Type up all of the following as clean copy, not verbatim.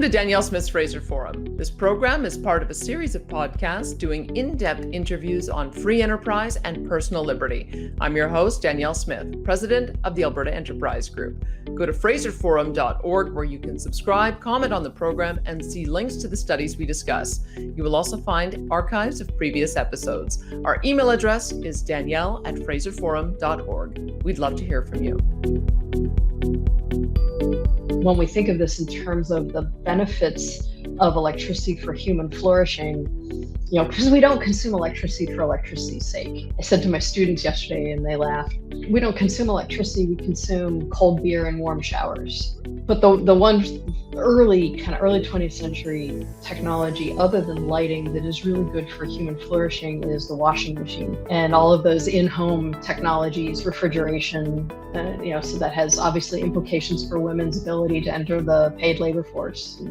Welcome to Danielle Smith's Fraser Forum. This program is part of a series of podcasts doing in-depth interviews on free enterprise and personal liberty. I'm your host, Danielle Smith, president of the Alberta Enterprise Group. Go to fraserforum.org where you can subscribe, comment on the program, and see links to the studies we discuss. You will also find archives of previous episodes. Our email address is danielle@fraserforum.org. We'd love to hear from you. When we think of this in terms of the benefits of electricity for human flourishing, because we don't consume electricity for electricity's sake. I said to my students yesterday, and they laughed, we don't consume electricity, we consume cold beer and warm showers. But the one early 20th century technology other than lighting that is really good for human flourishing is the washing machine and all of those in-home technologies, refrigeration, so that has obviously implications for women's ability to enter the paid labor force.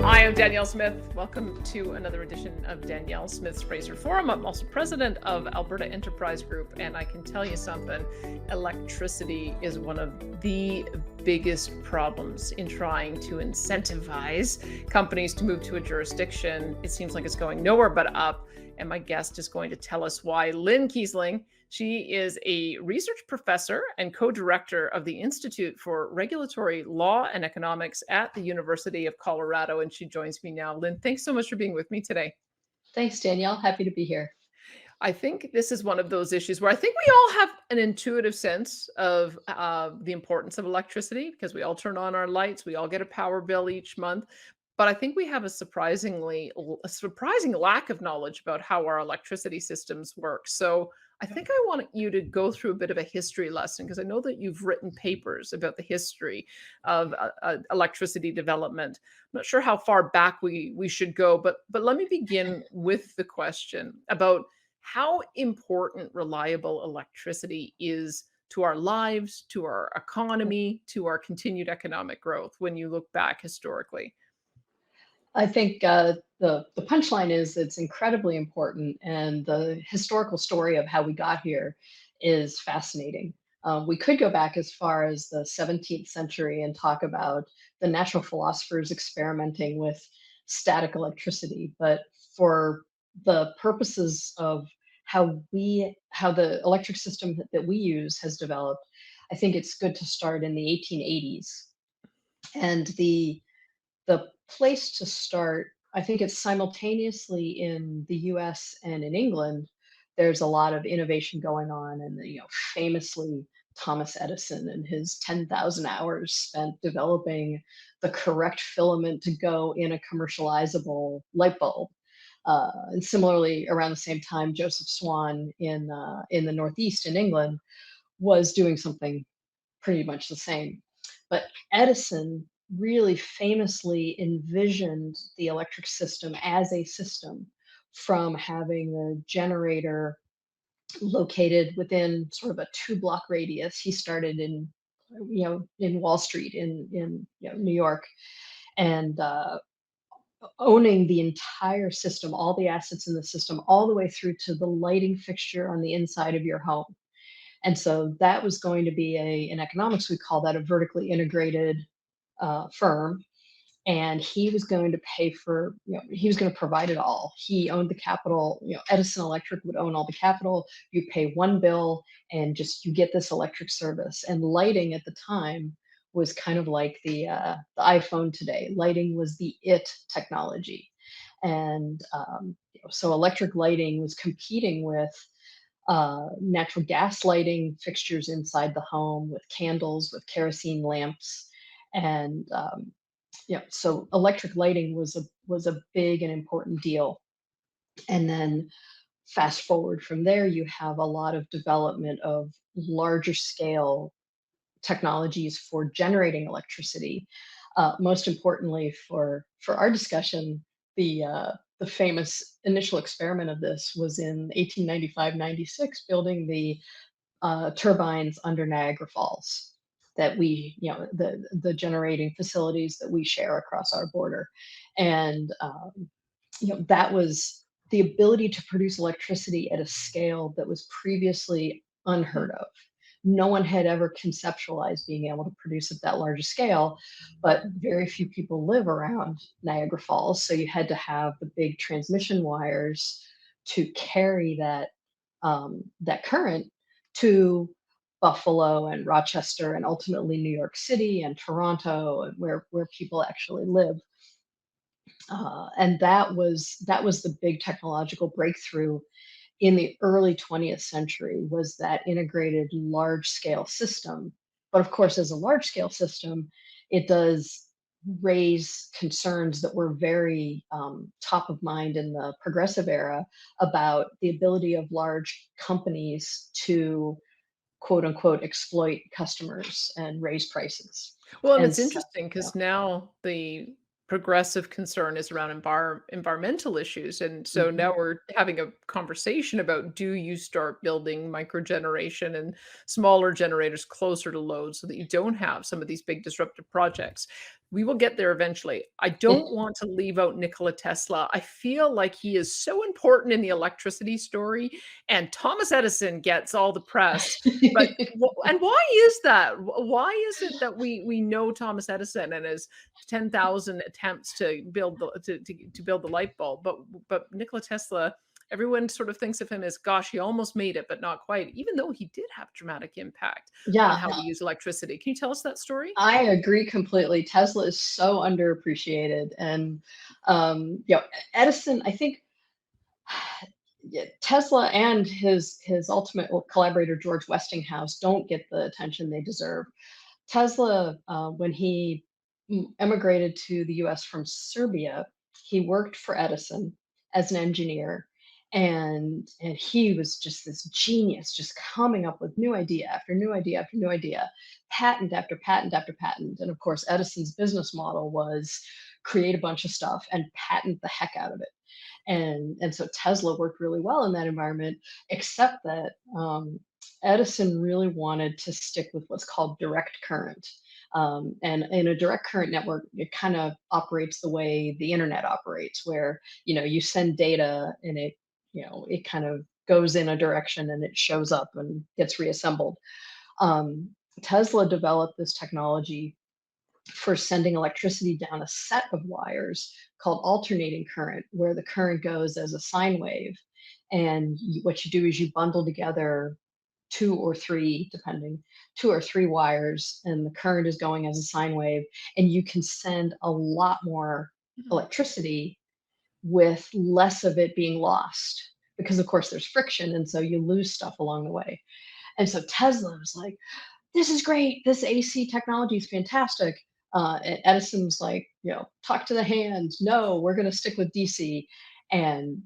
Hi, I'm Danielle Smith. Welcome to another edition of Danielle Smith's Fraser Forum. I'm also president of Alberta Enterprise Group, and I can tell you something, electricity is one of the biggest problems in trying to incentivize companies to move to a jurisdiction. It seems like it's going nowhere but up, and my guest is going to tell us why. Lynne Kiesling, she is a research professor and co-director of the Institute for Regulatory Law and Economics at the University of Colorado, and she joins me now. Lynne, thanks so much for being with me today. Thanks, Danielle. Happy to be here. I think this is one of those issues where I think we all have an intuitive sense of the importance of electricity because we all turn on our lights, we all get a power bill each month. But I think we have a surprising lack of knowledge about how our electricity systems work. So I think I want you to go through a bit of a history lesson because I know that you've written papers about the history of electricity development. I'm not sure how far back we should go, but let me begin with the question about how important reliable electricity is to our lives, to our economy, to our continued economic growth when you look back historically. I think the punchline is it's incredibly important, and the historical story of how we got here is fascinating. We could go back as far as the 17th century and talk about the natural philosophers experimenting with static electricity, but for the purposes of how the electric system that we use has developed, I think it's good to start in the 1880s. And the place to start, I think it's simultaneously in the US and in England, there's a lot of innovation going on. And, famously, Thomas Edison and his 10,000 hours spent developing the correct filament to go in a commercializable light bulb. And similarly, around the same time, Joseph Swan in the Northeast in England was doing something pretty much the same. But Edison really famously envisioned the electric system as a system from having a generator located within sort of a 2-block radius. He started in Wall Street in New York, and owning the entire system, all the assets in the system, all the way through to the lighting fixture on the inside of your home. And so that was going to be in economics, we call that a vertically integrated firm. And he was going to pay for, he was going to provide it all. He owned the capital, Edison Electric would own all the capital. You pay one bill and you get this electric service. And lighting at the time was kind of like the iPhone today. Lighting was the it technology. And so electric lighting was competing with natural gas lighting fixtures inside the home, with candles, with kerosene lamps. And so electric lighting was a big and important deal. And then fast forward from there, you have a lot of development of larger scale technologies for generating electricity. Most importantly, for our discussion, the famous initial experiment of this was in 1895-96, building the turbines under Niagara Falls that the generating facilities that we share across our border. And, that was the ability to produce electricity at a scale that was previously unheard of. No one had ever conceptualized being able to produce at that large a scale, but very few people live around Niagara Falls. So you had to have the big transmission wires to carry that current to Buffalo and Rochester and ultimately New York City and Toronto and where people actually live. And that was the big technological breakthrough in the early 20th century, was that integrated large scale system. But of course, as a large scale system, it does raise concerns that were very top of mind in the progressive era about the ability of large companies to quote unquote exploit customers and raise prices. Well, and And it's so, interesting yeah. because now the progressive concern is around environmental issues, and so Mhm. now we're having a conversation about, do you start building micro generation and smaller generators closer to load so that you don't have some of these big disruptive projects? We will get there eventually. I don't want to leave out Nikola Tesla. I feel like he is so important in the electricity story, and Thomas Edison gets all the press, but and why is that? Why is it that we know Thomas Edison and his 10,000 attempts to build to build the light bulb, but Nikola Tesla, everyone sort of thinks of him as, gosh, he almost made it, but not quite, even though he did have dramatic impact on Yeah, how we use electricity. Can you tell us that story? I agree completely. Tesla is so underappreciated, and you know, Edison. I think yeah, Tesla and his ultimate collaborator George Westinghouse don't get the attention they deserve. Tesla, when he emigrated to the US from Serbia, he worked for Edison as an engineer. And he was just this genius, just coming up with new idea after new idea after new idea, patent after patent after patent. And of course, Edison's business model was create a bunch of stuff and patent the heck out of it. And so Tesla worked really well in that environment, except that Edison really wanted to stick with what's called direct current. And in a direct current network, it kind of operates the way the internet operates, where you send data and it kind of goes in a direction and it shows up and gets reassembled. Um, Tesla developed this technology for sending electricity down a set of wires called alternating current, where the current goes as a sine wave. And what you do is you bundle together two or three, depending, two or three wires, and the current is going as a sine wave, and you can send a lot more Mhm. electricity with less of it being lost. Because of course there's friction, and so you lose stuff along the way. And so Tesla was like, this is great. This AC technology is fantastic. And Edison's like, talk to the hand. No, we're going to stick with DC. And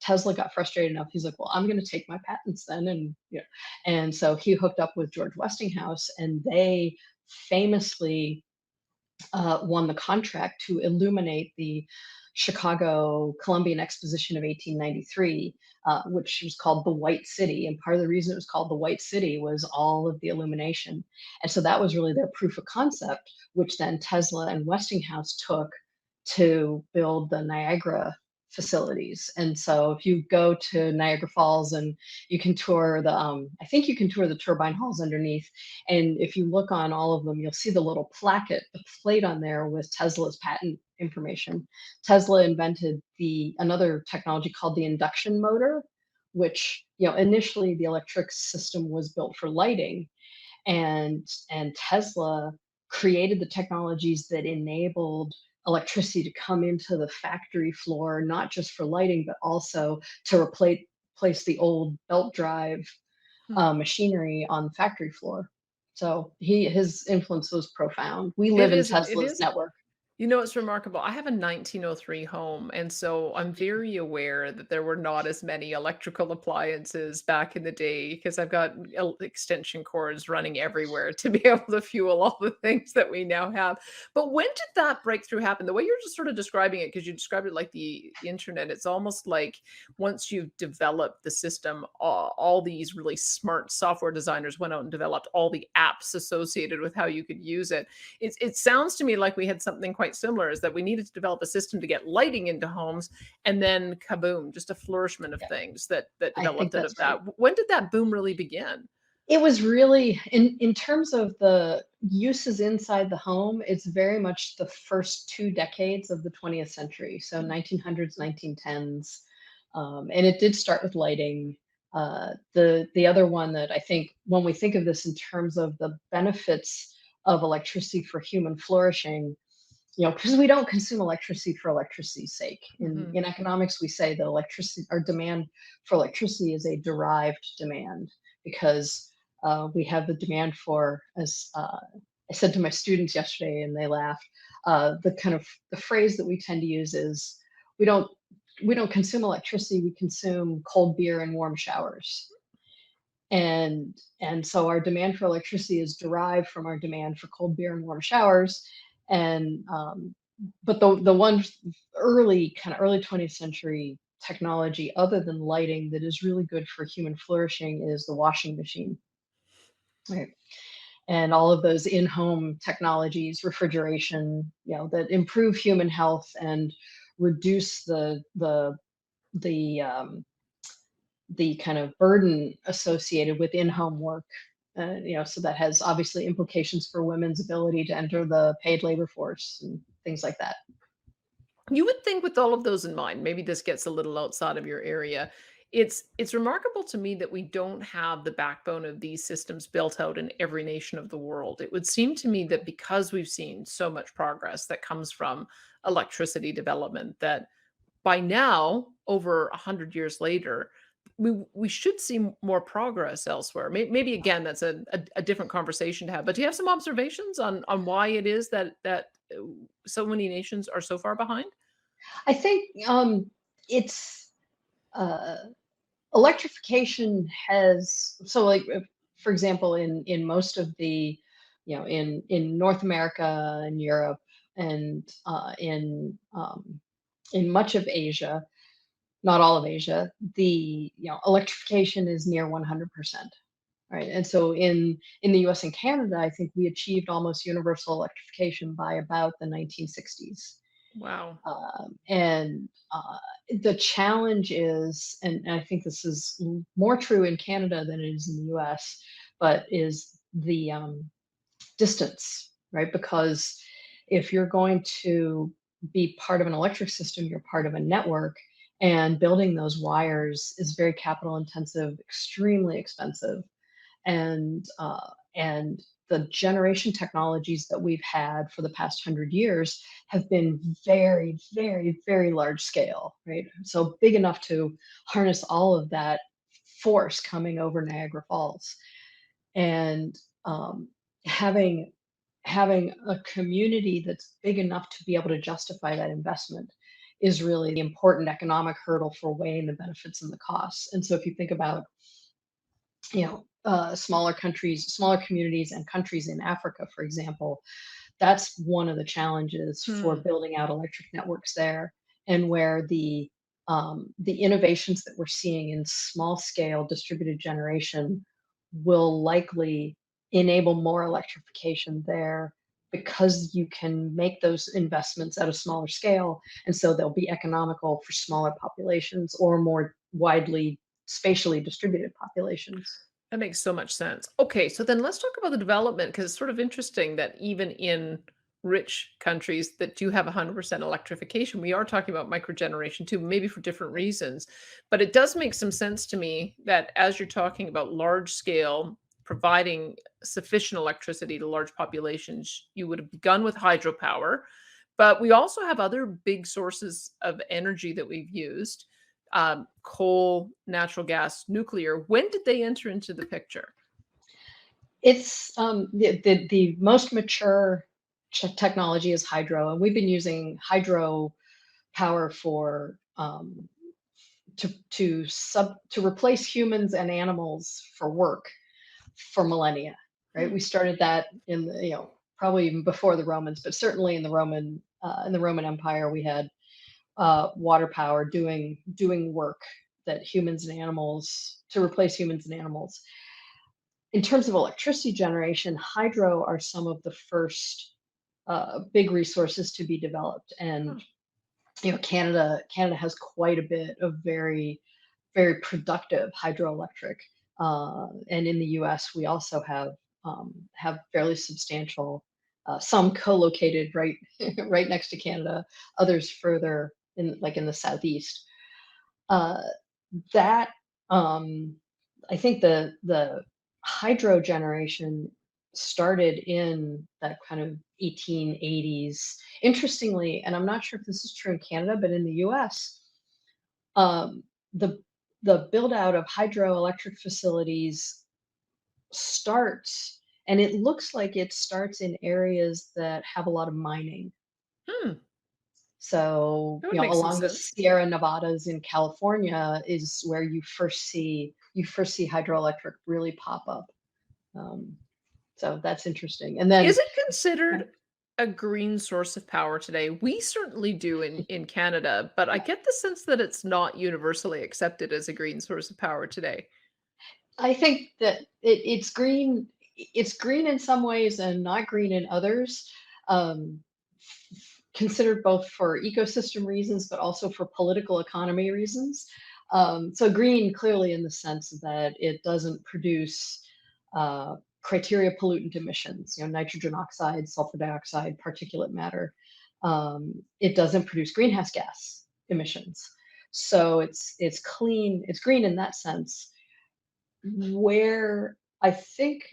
Tesla got frustrated enough. He's like, well, I'm going to take my patents then, and so he hooked up with George Westinghouse, and they famously won the contract to illuminate the Chicago Columbian Exposition of 1893, which was called the White City. And part of the reason it was called the White City was all of the illumination. And so that was really their proof of concept, which then Tesla and Westinghouse took to build the Niagara facilities. And so if you go to Niagara Falls and you can tour I think you can tour the turbine halls underneath, and if you look on all of them, you'll see the little placket, the plate on there with Tesla's patent information. Tesla invented another technology called the induction motor, which, initially the electric system was built for lighting, and Tesla created the technologies that enabled electricity to come into the factory floor, not just for lighting, but also to replace the old belt drive Hmm. machinery on the factory floor. So his influence was profound. We It live in is it Tesla's is network. You know, it's remarkable. I have a 1903 home, and so I'm very aware that there were not as many electrical appliances back in the day because I've got extension cords running everywhere to be able to fuel all the things that we now have. But when did that breakthrough happen? The way you're just sort of describing it, because you described it like the internet, it's almost like once you've developed the system, all these really smart software designers went out and developed all the apps associated with how you could use it. It sounds to me like we had something quite similar, is that we needed to develop a system to get lighting into homes, and then kaboom, just a flourishment of Yeah, things that I think developed out of that's right. that. When did that boom really begin? It was really in terms of the uses inside the home, it's very much the first 2 decades of the 20th century, so 1900s, 1910s, and it did start with lighting. The other one that I think when we think of this in terms of the benefits of electricity for human flourishing, because we don't consume electricity for electricity's sake. In Mhm. in economics, we say that electricity our demand for electricity is a derived demand because we have the demand for, as I said to my students yesterday, and they laughed. The phrase that we tend to use is we don't we don't consume electricity, we consume cold beer and warm showers. And so our demand for electricity is derived from our demand for cold beer and warm showers. And but the one early 20th century technology other than lighting that is really good for human flourishing is the washing machine. Right. And all of those in-home technologies, refrigeration, that improve human health and reduce the the kind of burden associated with in-home work. So that has obviously implications for women's ability to enter the paid labor force and things like that. You would think with all of those in mind, maybe this gets a little outside of your area. It's remarkable to me that we don't have the backbone of these systems built out in every nation of the world. It would seem to me that because we've seen so much progress that comes from electricity development, that by now, over 100 years later, we should see more progress elsewhere. Maybe again, that's a different conversation to have. But do you have some observations on why it is that so many nations are so far behind? I think it's uh, electrification has so like for example in most of the in North America and Europe and in much of Asia, not all of Asia, the electrification is near 100%. Right. And so in the US and Canada, I think we achieved almost universal electrification by about the 1960s. Wow. And the challenge is, and I think this is more true in Canada than it is in the US, but is the distance, right? Because if you're going to be part of an electric system, you're part of a network, and building those wires is very capital intensive, extremely expensive, and the generation technologies that we've had for the past 100 years have been very, very, very large scale, right? So big enough to harness all of that force coming over Niagara Falls, and having a community that's big enough to be able to justify that investment is really the important economic hurdle for weighing the benefits and the costs. And so if you think about smaller communities and countries in Africa, for example, that's one of the challenges for Hmm. building out electric networks there, and where the innovations that we're seeing in small scale distributed generation will likely enable more electrification there because you can make those investments at a smaller scale, and so they'll be economical for smaller populations or more widely spatially distributed populations. That makes so much sense. Okay, so then let's talk about the development because it's sort of interesting that even in rich countries that do have 100% electrification, we are talking about microgeneration too, maybe for different reasons. But it does make some sense to me that as you're talking about large scale providing sufficient electricity to large populations, you would have begun with hydropower. But we also have other big sources of energy that we've used, coal, natural gas, nuclear. When did they enter into the picture? It's the most mature technology is hydro, and we've been using hydro power for to replace humans and animals for work for millennia. Right, Hmm. we started that in the, probably even before the Romans, but certainly in the Roman Empire, we had water power doing work that humans and animals to replace humans and animals. In terms of electricity generation, hydro are some of the first big resources to be developed, and Huh. Canada has quite a bit of very, very productive hydroelectric. And in the U.S., we also have fairly substantial, some co-located right right next to Canada, others further in, like in the southeast. Uh, that I think the hydro generation started in that kind of 1880s. Interestingly, and I'm not sure if this is true in Canada, but in the US, um, the the build out of hydroelectric facilities starts, and it looks like it starts in areas that have a lot of mining. Hmm, So, that would make some along the sense. Sierra Nevadas in California is where you first see hydroelectric really pop up. Um, so that's interesting. And then Is it yeah, considered a green source of power today? We certainly do in Canada, but I yeah, get the sense that it's not universally accepted as a green source of power today. I think that it's green. It's green in some ways and not green in others. Um, Considered both for ecosystem reasons, but also for political economy reasons. So green, clearly, in the sense that it doesn't produce criteria pollutant emissions, nitrogen oxide, sulfur dioxide, particulate matter. It doesn't produce greenhouse gas emissions. So it's clean, it's green in that sense. Where I think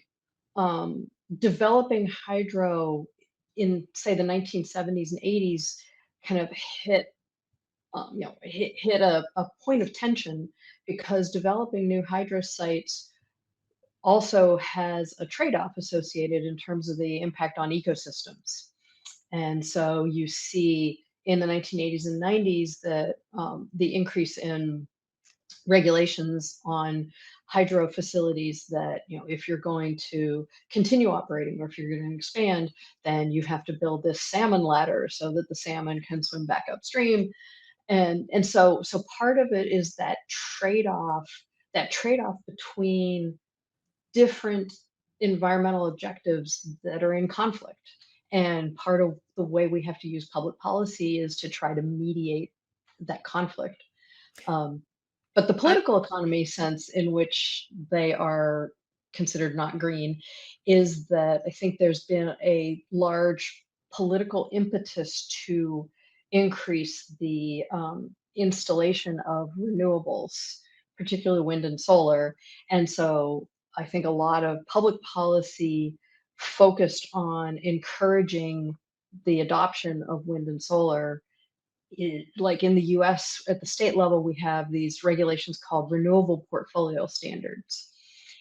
developing hydro in, say, the 1970s and 80s kind of hit a point of tension, because developing new hydro sites also has a trade-off associated in terms of the impact on ecosystems. And so you see in the 1980s and 90s that the increase in regulations on hydro facilities, that if you're going to continue operating or if you're going to expand, then you have to build this salmon ladder so that the salmon can swim back upstream. And so part of it is that trade-off between different environmental objectives that are in conflict. And part of the way we have to use public policy is to try to mediate that conflict. um, but the I political economy sense in which they are considered not green is that I think there's been a large political impetus to increase the installation of renewables, particularly wind and solar. And so I think a lot of public policy focused on encouraging the adoption of wind and solar. Like in the US, at the state level, we have these regulations called renewable portfolio standards.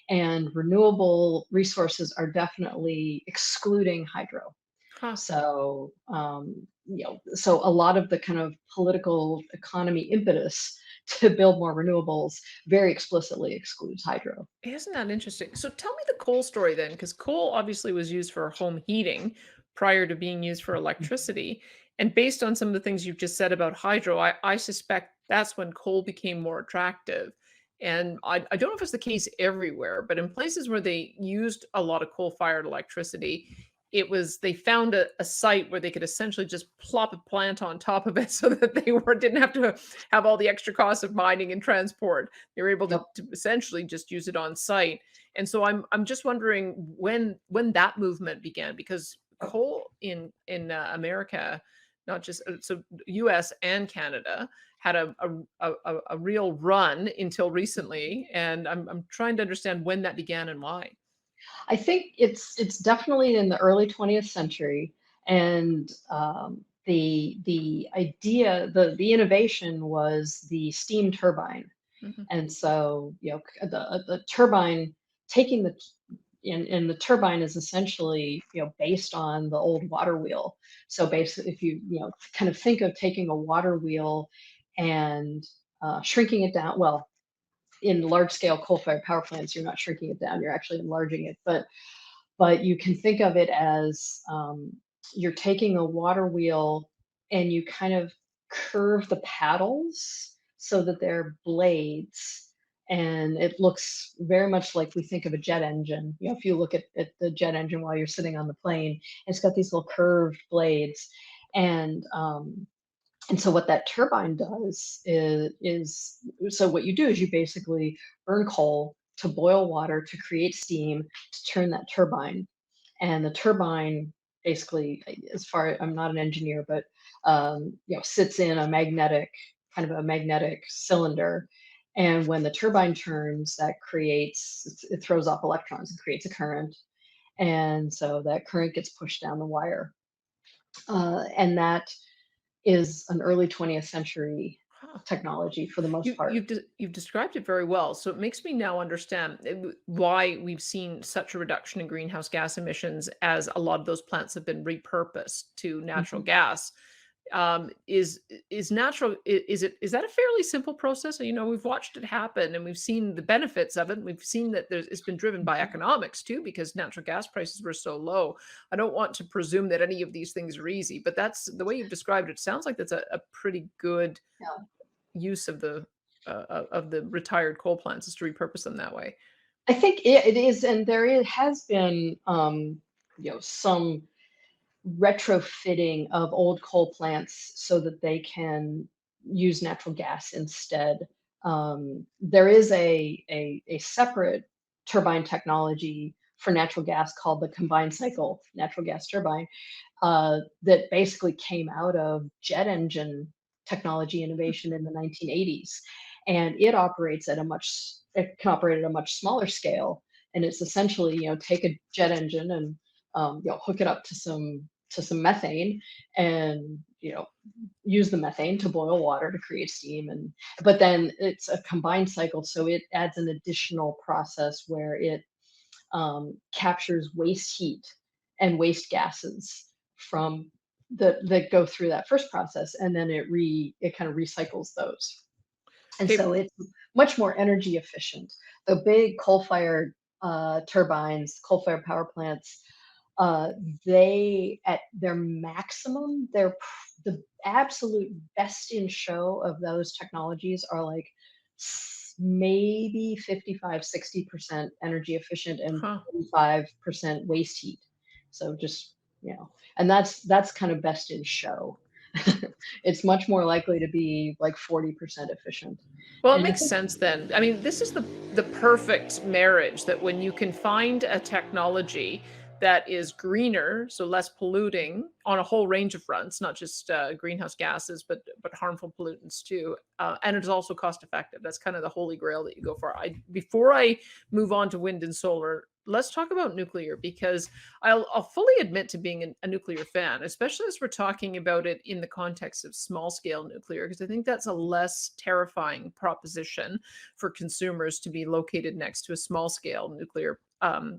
And renewable resources are definitely excluding hydro. huh. So a lot of the kind of political economy impetus to build more renewables very explicitly excludes hydro. Isn't that interesting? So tell me the coal story then, because coal obviously was used for home heating prior to being used for electricity. And based on some of the things you've just said about hydro, I suspect that's when coal became more attractive. And I don't know if it's the case everywhere, but in places where they used a lot of coal-fired electricity, they found a site where they could essentially just plop a plant on top of it so that didn't have to have all the extra costs of mining and transport. They were able Yep. to essentially just use it on site. And so I'm just wondering when that movement began, because coal in America, not just so US and Canada, had a real run until recently, and I'm trying to understand when that began and why. I think it's definitely in the early 20th century, and the idea, the innovation was the steam turbine. Mhm. And so, the turbine taking the and the turbine is essentially, based on the old water wheel. So basically, if you kind of think of taking a water wheel and shrinking it down. Well, in large scale coal-fired power plants, you're not shrinking it down; you're actually enlarging it. But you can think of it as, you're taking a water wheel and you kind of curve the paddles so that they're blades, and it looks very much like we think of a jet engine. If you look at the jet engine while you're sitting on the plane, it's got these little curved blades. And um, and so what that turbine does is so what you do is you basically burn coal, to boil water to create steam to turn that turbine. And the turbine basically, as far I'm not an engineer, but sits in a magnetic kind of a magnetic cylinder. And when the turbine turns, that creates it throws off electrons and creates a current. And so that current gets pushed down the wire. And that is an early 20th century Huh. technology for the most You part. you've described it very well, so it makes me now understand why we've seen such a reduction in greenhouse gas emissions as a lot of those plants have been repurposed to natural Mhm. gas. Is natural is that a fairly simple process? You know, we've watched it happen and we've seen the benefits of it. And we've seen that it's been driven by Mhm. economics too, because natural gas prices were so low. I don't want to presume that any of these things are easy, but that's the way you've described it. Sounds like that's a pretty good Yeah. use of the retired coal plants is to repurpose them that way. I think it is, and has been some retrofitting of old coal plants so that they can use natural gas instead. There is a separate turbine technology for natural gas called the combined cycle natural gas turbine, that basically came out of jet engine technology innovation in the 1980s. And it can operate at a much smaller scale. And it's essentially, take a jet engine and hook it up to some methane and use the methane to boil water to create steam. And but then it's a combined cycle, so it adds an additional process where it captures waste heat and waste gases from that go through that first process, and then it kind of recycles those. And Okay, so it's much more energy efficient. The big coal-fired turbines, coal-fired power plants, uh, they at their maximum, the absolute best in show of those technologies are like maybe 55-60% energy efficient and huh. 45% waste heat. So just, and that's kind of best in show. It's much more likely to be like 40% efficient. Well, it And I makes think, sense then. I mean, this is the perfect marriage that when you can find a technology that is greener, so less polluting on a whole range of fronts, not just greenhouse gases, but harmful pollutants too, and it's also cost effective. That's kind of the holy grail that you go for. I before I move on to wind and solar, let's talk about nuclear because I'll fully admit to being a nuclear fan, especially as we're talking about it in the context of small scale nuclear, because I think that's a less terrifying proposition for consumers to be located next to a small scale nuclear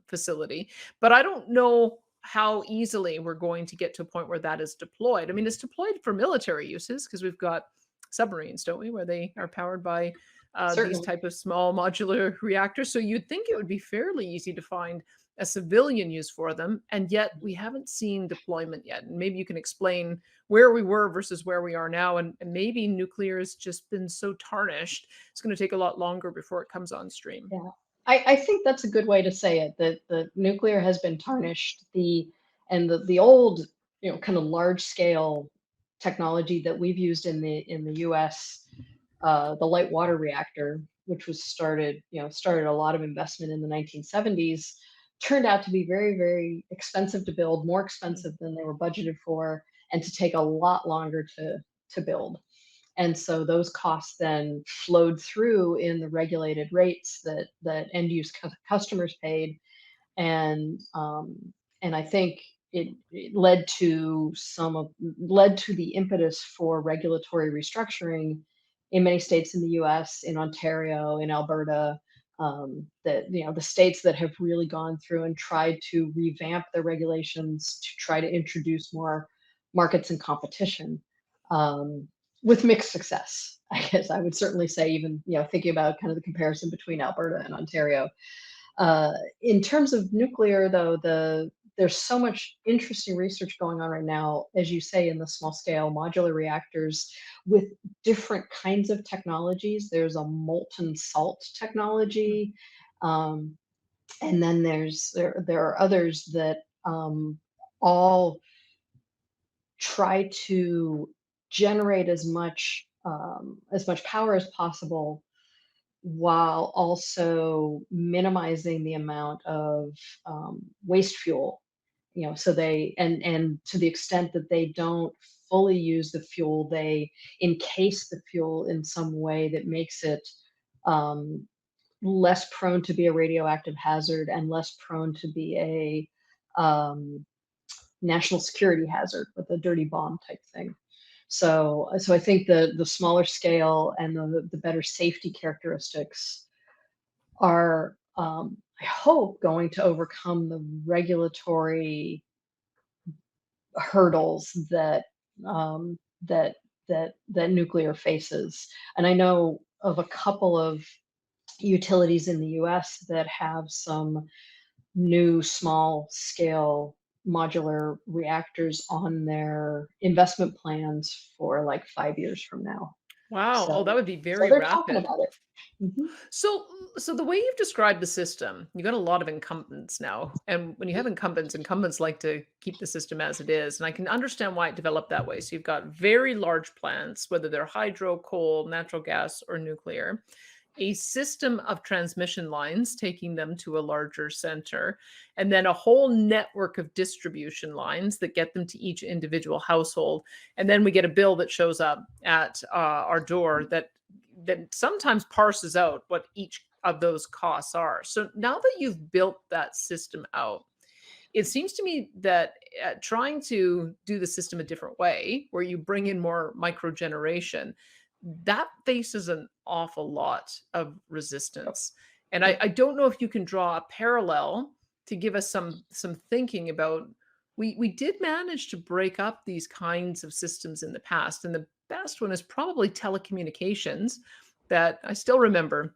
facility. But I don't know how easily we're going to get to a point where that is deployed. I mean, it's deployed for military uses because we've got submarines, don't we, where they are powered by these certainly, type of small modular reactors. So you'd think it would be fairly easy to find a civilian use for them, and yet we haven't seen deployment yet. And maybe you can explain where we were versus where we are now, and maybe nuclear has just been so tarnished, it's going to take a lot longer before it comes on stream. yeah. I think that's a good way to say it, that the nuclear has been tarnished. The old, kind of large scale technology that we've used in the US, the light water reactor, which was started a lot of investment in the 1970s, turned out to be very, very expensive to build, more expensive than they were budgeted for, and to take a lot longer to build. And so those costs then flowed through in the regulated rates that end use customers paid, and I think it led to the impetus for regulatory restructuring in many states in the U.S., in Ontario, in Alberta. That the states that have really gone through and tried to revamp their regulations to try to introduce more markets and competition, um, with mixed success. I guess I would certainly say, even thinking about kind of the comparison between Alberta and Ontario, in terms of nuclear, though, there's so much interesting research going on right now, as you say, in the small scale modular reactors with different kinds of technologies. There's a molten salt technology, um, and then there are others that all try to generate as much power as possible while also minimizing the amount of waste fuel. So they and to the extent that they don't fully use the fuel, they encase the fuel in some way that makes it um, less prone to be a radioactive hazard and less prone to be a national security hazard with a dirty bomb type thing. So I think the smaller scale and the better safety characteristics are, I hope, going to overcome the regulatory hurdles um, that that nuclear faces. And I know of a couple of utilities in the U.S. that have some new small scale modular reactors on their investment plans for like 5 years from now. Wow. Oh, that So would be so very they're talking rapid. about it. Mhm. So, so the way you've described the system, you got a lot of incumbents now. And when you have incumbents, incumbents like to keep the system as it is. And I can understand why it developed that way. So you've got very large plants, whether they're hydro, coal, natural gas, or nuclear, a system of transmission lines taking them to a larger center, and then a whole network of distribution lines that get them to each individual household. And then we get a bill that shows up at our door that sometimes parses out what each of those costs are. So now that you've built that system out, it seems to me that trying to do the system a different way, where you bring in more micro generation, that faces an awful lot of Yep. resistance. And I, Yep. I don't know if you can draw a parallel to give us some thinking about. We did manage to break up these kinds of systems in the past, and the best one is probably telecommunications. That I still remember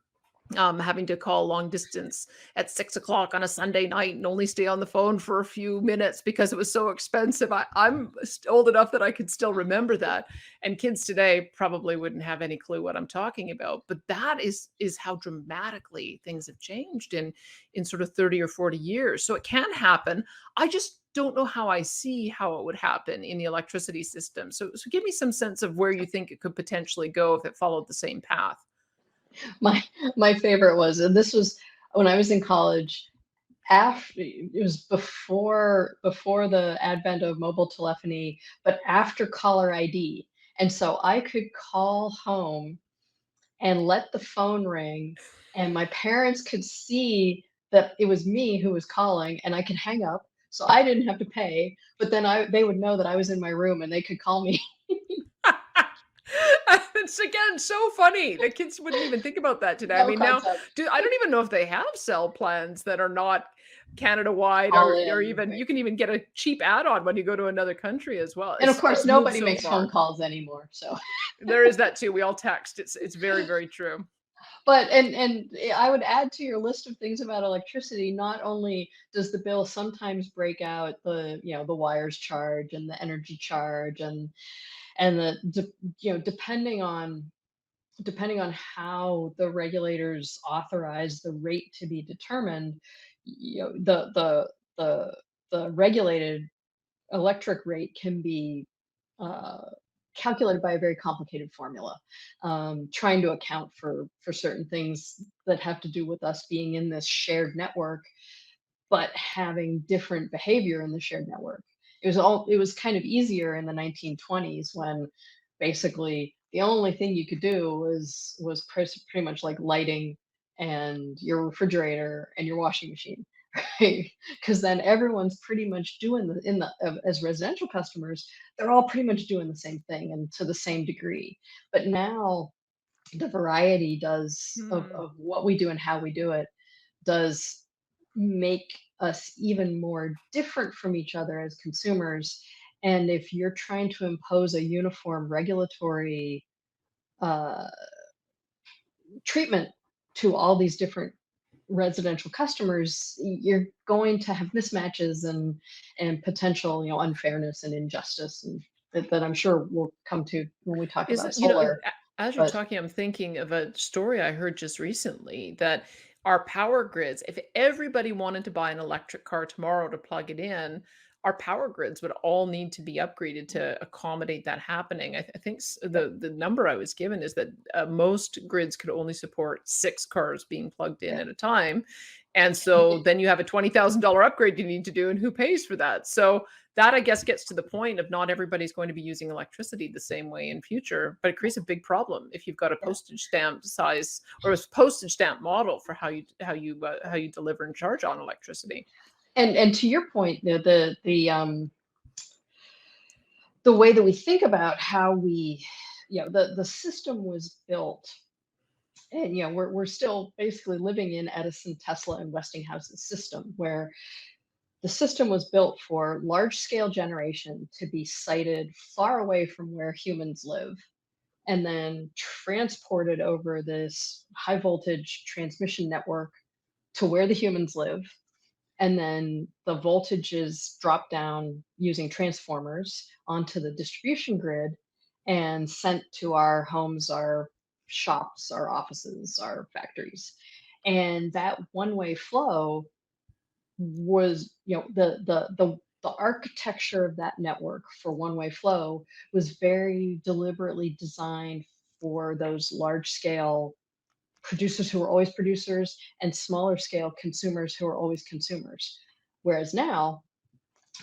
having to call long distance at 6 o'clock on a Sunday night and only stay on the phone for a few minutes because it was so expensive. I'm old enough that I could still remember that, and kids today probably wouldn't have any clue what I'm talking about. But that is how dramatically things have changed in sort of 30 or 40 years. So it can happen. I just don't know how I see how it would happen in the electricity system. So give me some sense of where you think it could potentially go if it followed the same path. My my favorite was, and this was when I was in college. After it was before the advent of mobile telephony, but after caller ID, and so I could call home and let the phone ring, and my parents could see that it was me who was calling, and I could hang up, so I didn't have to pay. But then they would know that I was in my room, and they could call me. It's again so funny. The kids wouldn't even think about that today. I No mean, now, concept. I don't even know if they have cell plans that are not Canada wide, All or in, even right? you can even get a cheap add-on when you go to another country as well. And of course, It's moved nobody so makes phone far. calls anymore. So, There is that too. We all text. It's very, very true. but I would add to your list of things about electricity. Not only does the bill sometimes break out the wires charge and the energy charge and depending on how the regulators authorize the rate to be determined, the the regulated electric rate can be uh, calculated by a very complicated formula, trying to account for certain things that have to do with us being in this shared network, but having different behavior in the shared network. It was kind of easier in the 1920s when basically the only thing you could do was pretty much like lighting and your refrigerator and your washing machine, right? Because then everyone's pretty much doing as residential customers, they're all pretty much doing the same thing and to the same degree. But now the variety does Hmm. of what we do and how we do it does make us even more different from each other as consumers. And if you're trying to impose a uniform regulatory uh, treatment to all these different residential customers, you're going to have mismatches and potential, unfairness and injustice, and that I'm sure we'll come to when we talk Is about it solar. as you're But talking, I'm thinking of a story I heard just recently that our power grids, if everybody wanted to buy an electric car tomorrow to plug it in, our power grids would all need to be upgraded to accommodate that happening. I think Yep. the number I was given is that most grids could only support 6 cars being plugged in Yeah. at a time. And so then you have a $20,000 upgrade you need to do, and who pays for that? So that, I guess, gets to the point of not everybody's going to be using electricity the same way in future, but it creates a big problem if you've got a Yeah. postage stamp size or a postage stamp model for how you deliver and charge on electricity. And to your point, the way that we think about how we, the system was built, and we're still basically living in Edison, Tesla, and Westinghouse's system, where the system was built for large scale generation to be sited far away from where humans live, and then transported over this high voltage transmission network to where the humans live, and then the voltages drop down using transformers onto the distribution grid and sent to our homes, our shops, our offices, our factories. And that one-way flow was, the architecture of that network for one-way flow was very deliberately designed for those large scale producers who are always producers and smaller scale consumers who are always consumers. Whereas now,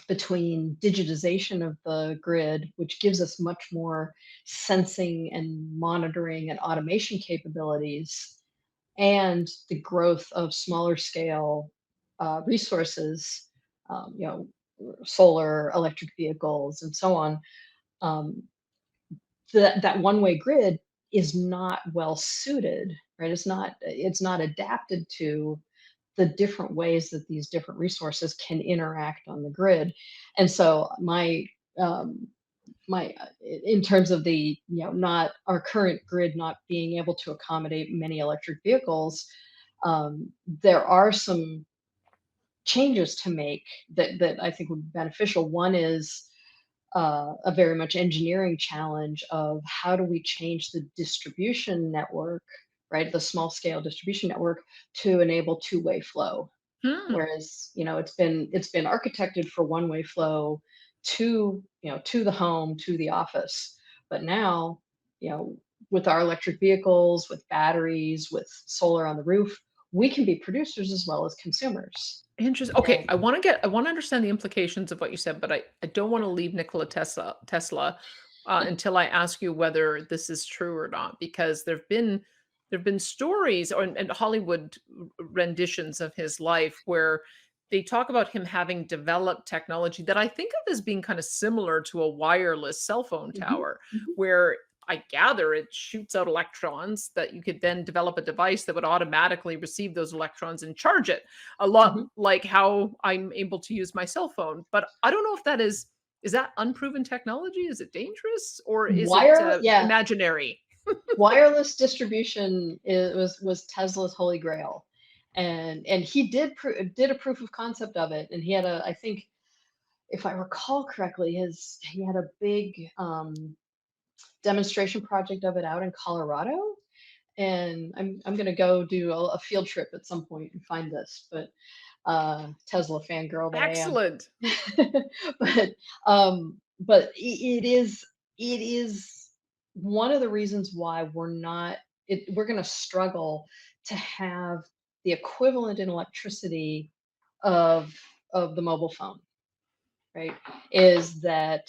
between digitization of the grid, which gives us much more sensing and monitoring and automation capabilities, and the growth of smaller scale resources, solar, electric vehicles, and so on, um, that one-way grid is not well suited, right? It's not adapted to the different ways that these different resources can interact on the grid. And so um, in terms of the, not our current grid not being able to accommodate many electric vehicles, there are some changes to make that I think would be beneficial. One is a very much engineering challenge of how do we change the distribution network, right? The small scale distribution network to enable two-way flow. Hmm. Whereas, it's been architected for one-way flow to the home, to the office. But now, you know, with our electric vehicles, with batteries, with solar on the roof, we can be producers as well as consumers. Interesting. Okay, And I want to understand the implications of what you said, but I don't want yeah. to leave Nikola Tesla until I ask you whether this is true or not, because there've been stories or and Hollywood renditions of his life where they talk about him having developed technology that I think of as being kind of similar to a wireless cell phone Mhm, tower, mhm, where I gather it shoots out electrons that you could then develop a device that would automatically receive those electrons and charge it a lot mhm. like how I'm able to use my cell phone. But I don't know if that is that unproven technology? Is it dangerous or is it Yeah, imaginary? wireless distribution was Tesla's holy grail, and he did a proof of concept of it, and he had I think, if I recall correctly, his he had a big demonstration project of it out in Colorado, and I'm gonna go do a field trip at some point and find this, but Tesla fangirl that I am. Excellent. But it is one of the reasons why we're going to struggle to have the equivalent in electricity of the mobile phone, right? Is that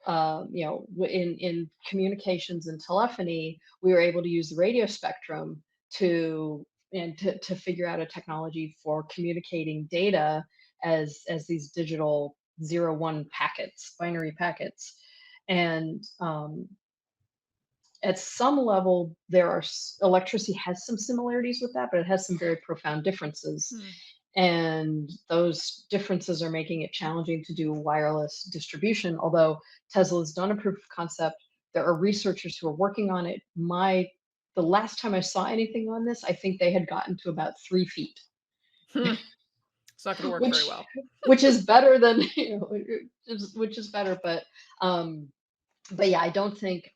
in communications and telephony, we were able to use the radio spectrum to figure out a technology for communicating data as these digital 0 1 packets, binary packets. And at some level, electricity has some similarities with that, but it has some very profound differences, Hmm. and those differences are making it challenging to do wireless distribution. Although Tesla's done a proof of concept, there are researchers who are working on it. The last time I saw anything on this, I think they had gotten to about 3 feet, Hmm. It's not going to work very which well. which is better than which is better. But yeah, I don't think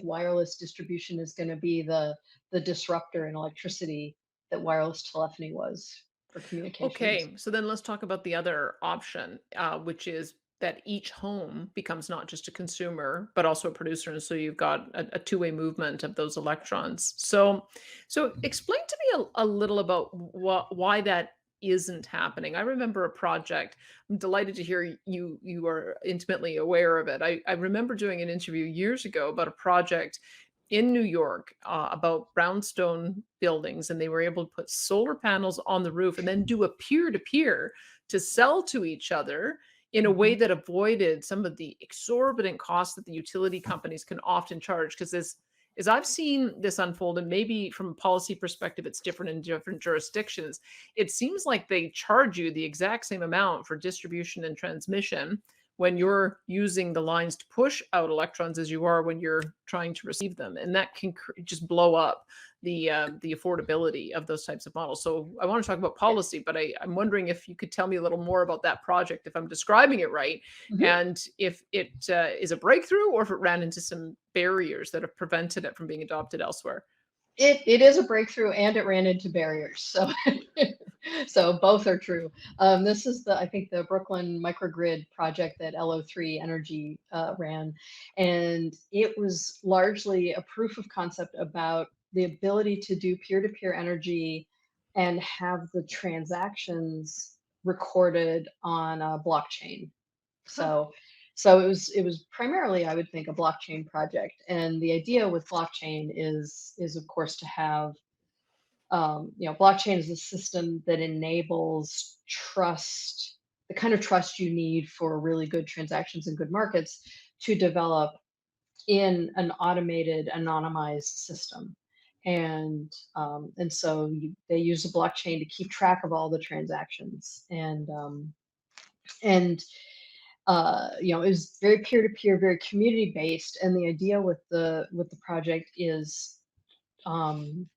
wireless distribution is going to be the disruptor in electricity that wireless telephony was for communications. Okay, so then let's talk about the other option, which is that each home becomes not just a consumer, but also a producer. And so you've got a two-way movement of those electrons. So explain to me a little about why that isn't happening. I remember a project. I'm delighted to hear you are intimately aware of it. I remember doing an interview years ago about a project in New York, about brownstone buildings, and they were able to put solar panels on the roof and then do a peer-to-peer to sell to each other in a way Mhm. that avoided some of the exorbitant costs that the utility companies can often charge. Because as I've seen this unfold, and maybe from a policy perspective, it's different in different jurisdictions, it seems like they charge you the exact same amount for distribution and transmission when you're using the lines to push out electrons as you are when you're trying to receive them, and that can just blow up the affordability of those types of models. So I want to talk about Yeah. policy, but I'm wondering if you could tell me a little more about that project, if I'm describing it right, Mhm. and if it is a breakthrough or if it ran into some barriers that have prevented it from being adopted elsewhere. It is a breakthrough and it ran into barriers. So so both are true. This is the I think the Brooklyn microgrid project that LO3 Energy ran, and it was largely a proof of concept about the ability to do peer-to-peer energy and have the transactions recorded on a blockchain. Huh. So so it was primarily, I would think, a blockchain project. And the idea with blockchain is of course to have blockchain is a system that enables trust, the kind of trust you need for really good transactions and good markets to develop in an automated, anonymized system. And so they use a blockchain to keep track of all the transactions. And it was very peer to peer, very community based. And the idea with the project is, um,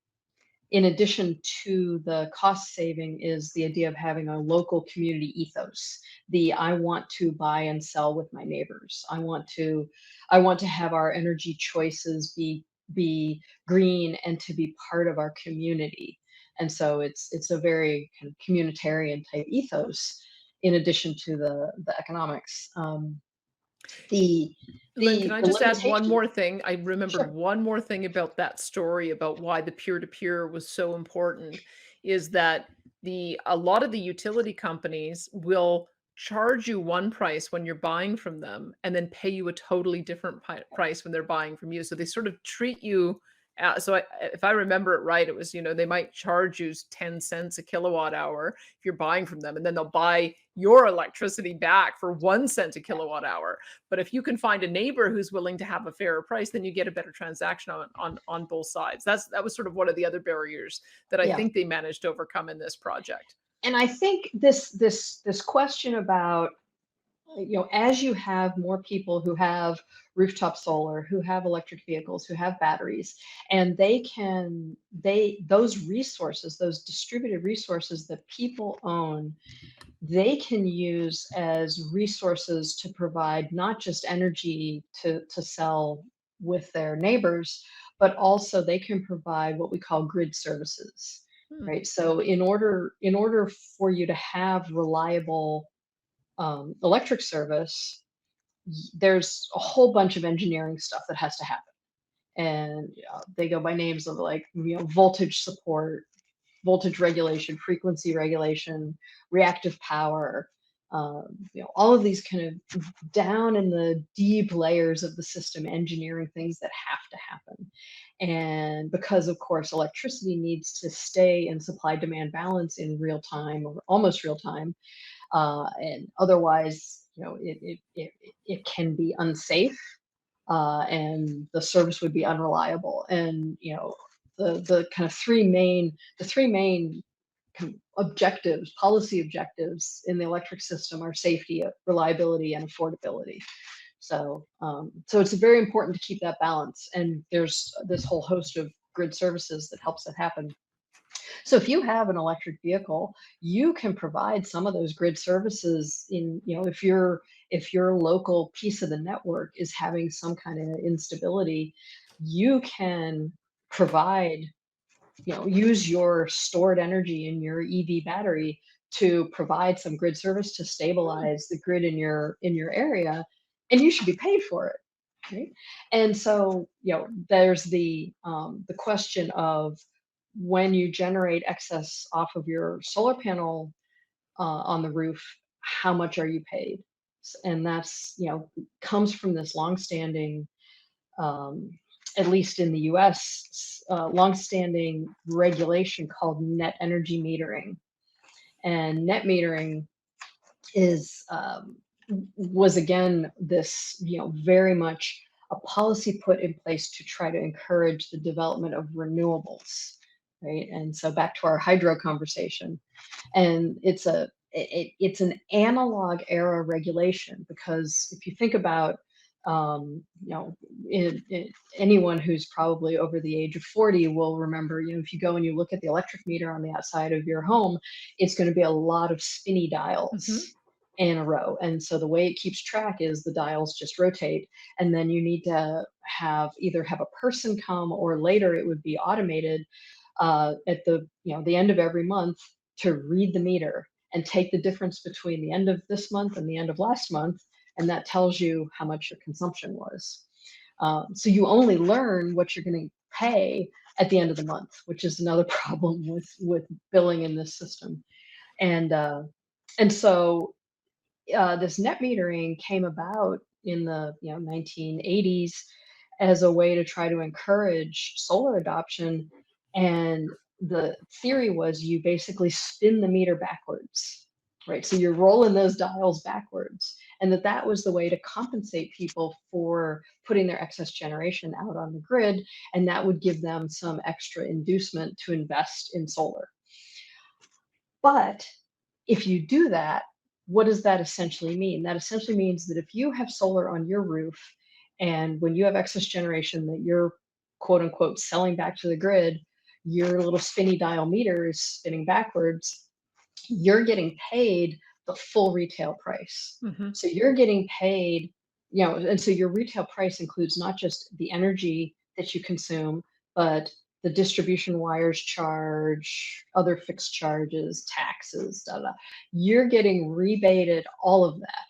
in addition to the cost saving, is the idea of having a local community ethos. The I want to buy and sell with my neighbors. I want to have our energy choices be green and to be part of our community. And so it's a very kind of communitarian type ethos in addition to the economics. The Lynn, can I the just add one limitation. more thing? I remembered Sure. one more thing about that story about why the peer-to-peer was so important, is that the a lot of the utility companies will charge you one price when you're buying from them and then pay you a totally different price when they're buying from you. So they sort of treat you, if I remember it right, it was, they might charge you 10 cents a kilowatt hour if you're buying from them, and then they'll buy your electricity back for 1 cent a kilowatt hour. But if you can find a neighbor who's willing to have a fairer price, then you get a better transaction on both sides. That was sort of one of the other barriers that I Yeah. think they managed to overcome in this project. And I think this question about, as you have more people who have rooftop solar, who have electric vehicles, who have batteries, and those resources, those distributed resources that people own, they can use as resources to provide not just energy to sell with their neighbors, but also they can provide what we call grid services, Hmm. right? So in order for you to have reliable electric service, there's a whole bunch of engineering stuff that has to happen. And they go by names of, like, voltage support, voltage regulation, frequency regulation, reactive power, all of these kind of down in the deep layers of the system engineering things that have to happen. And because, of course, electricity needs to stay in supply demand balance in real time or almost real time, and otherwise, it can be unsafe, and the service would be unreliable. And the kind of three main kind of objectives, policy objectives in the electric system are safety, reliability, and affordability. So it's very important to keep that balance. And there's this whole host of grid services that helps that happen. So if you have an electric vehicle, you can provide some of those grid services if your local piece of the network is having some kind of instability, you can provide use your stored energy in your EV battery to provide some grid service to Hmm. stabilize the grid in your area, and you should be paid for it, right? And so, there's the question of when you generate excess off of your solar panel on the roof, how much are you paid? And that's, comes from this longstanding, um, at least in the US, longstanding regulation called net energy metering. And net metering is was again this, very much a policy put in place to try to encourage the development of renewables, right? And so back to our hydro conversation, and it's an analog era regulation, because if you think about, um, you know anyone who's probably over the age of 40 will remember, if you go and you look at the electric meter on the outside of your home, it's going to be a lot of spinny Hmm. dials in a row. And so the way it keeps track is the dials just rotate, and then you need to have a person come, or later it would be automated at the end of every month, to read the meter and take the difference between the end of this month and the end of last month, and that tells you how much your consumption was. So you only learn what you're going to pay at the end of the month, which is another problem with billing in this system. And so this net metering came about in the 1980s as a way to try to encourage solar adoption. And the theory was you basically spin the meter backwards, right? So you're rolling those dials backwards, and that was the way to compensate people for putting their excess generation out on the grid, and that would give them some extra inducement to invest in solar. But if you do that, what does that essentially mean? That essentially means that if you have solar on your roof, and when you have excess generation that you're quote unquote selling back to the grid, your little spinny dial meter is spinning backwards, you're getting paid the full retail price. Hmm. So you're getting paid, and so your retail price includes not just the energy that you consume, but the distribution wires charge, other fixed charges, taxes, da da. You're getting rebated all of that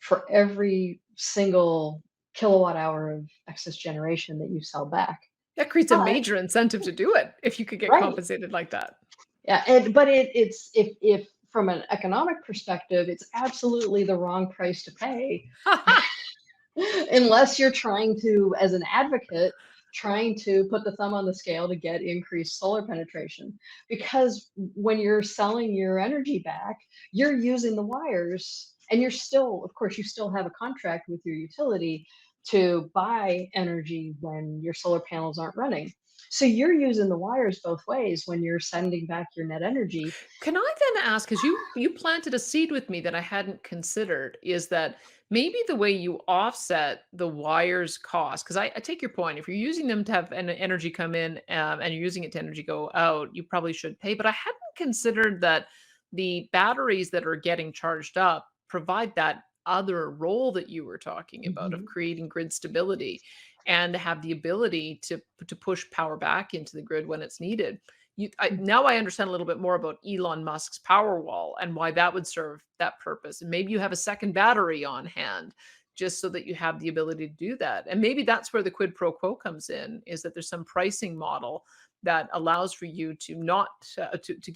for every single kilowatt hour of excess generation that you sell back. That creates a But major incentive to do it if you could get right, compensated like that. yeah, but it's if from an economic perspective, it's absolutely the wrong price to pay, unless you're trying to, as an advocate, trying to put the thumb on the scale to get increased solar penetration. Because when you're selling your energy back, you're using the wires, and you're still, of course, you still have a contract with your utility to buy energy when your solar panels aren't running. So you're using the wires both ways when you're sending back your net energy. Can I then ask, because you planted a seed with me that I hadn't considered, is that maybe the way you offset the wires cost, because I take your point. If you're using them to have energy come in, and you're using it to energy go out, you probably should pay. But I hadn't considered that the batteries that are getting charged up provide that other role that you were talking about of Mhm, creating grid stability and have the ability to push power back into the grid when it's needed. mhm. Now I understand a little bit more about Elon Musk's Powerwall and why that would serve that purpose. And maybe you have a second battery on hand just so that you have the ability to do that. And maybe that's where the quid pro quo comes in, is that there's some pricing model that allows for you to not to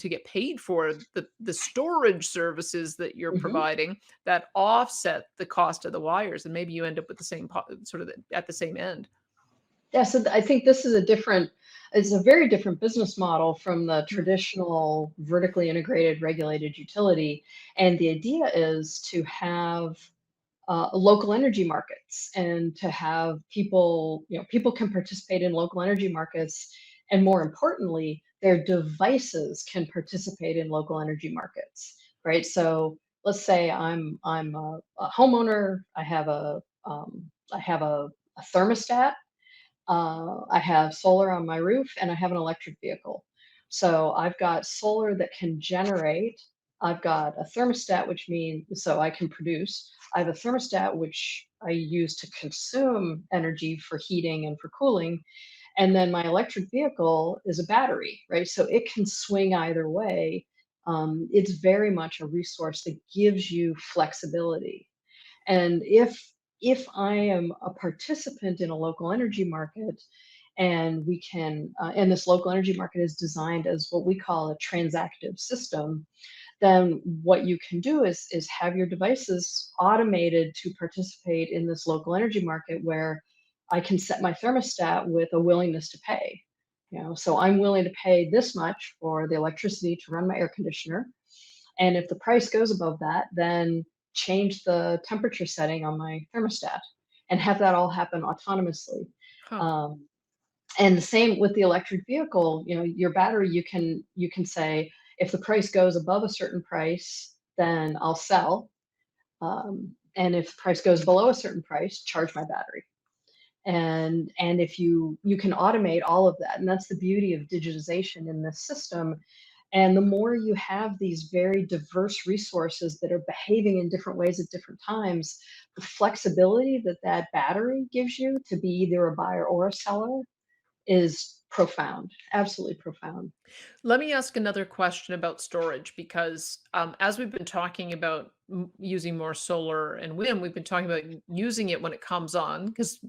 get paid for the storage services that you're Mhm. providing that offset the cost of the wires, and maybe you end up with the same sort of at the same end. Yeah, so I think this is it's a very different business model from the Mm. traditional vertically integrated regulated utility. And the idea is to have local energy markets, and to have people, people can participate in local energy markets. And more importantly, their devices can participate in local energy markets, right? So let's say I'm a homeowner. I have a thermostat, I have solar on my roof, and I have an electric vehicle. So I've got solar that can generate. I've got a thermostat, which means so I can produce. I have a thermostat which I use to consume energy for heating and for cooling. And then my electric vehicle is a battery, right? So it can swing either way. It's very much a resource that gives you flexibility. And if I am a participant in a local energy market, and we can, and this local energy market is designed as what we call a transactive system, then what you can do is have your devices automated to participate in this local energy market where I can set my thermostat with a willingness to pay. You know, so I'm willing to pay this much for the electricity to run my air conditioner. And if the price goes above that, then change the temperature setting on my thermostat and have that all happen autonomously. Huh. Um, and the same with the electric vehicle, you know, your battery, you can say, if the price goes above a certain price, then I'll sell. And if the price goes below a certain price, charge my battery. And if you can automate all of that, and that's the beauty of digitization in this system. And the more you have these very diverse resources that are behaving in different ways at different times, the flexibility that that battery gives you to be either a buyer or a seller is profound, absolutely profound. Let me ask another question about storage because as we've been talking about using more solar and wind, we've been talking about using it when it comes on because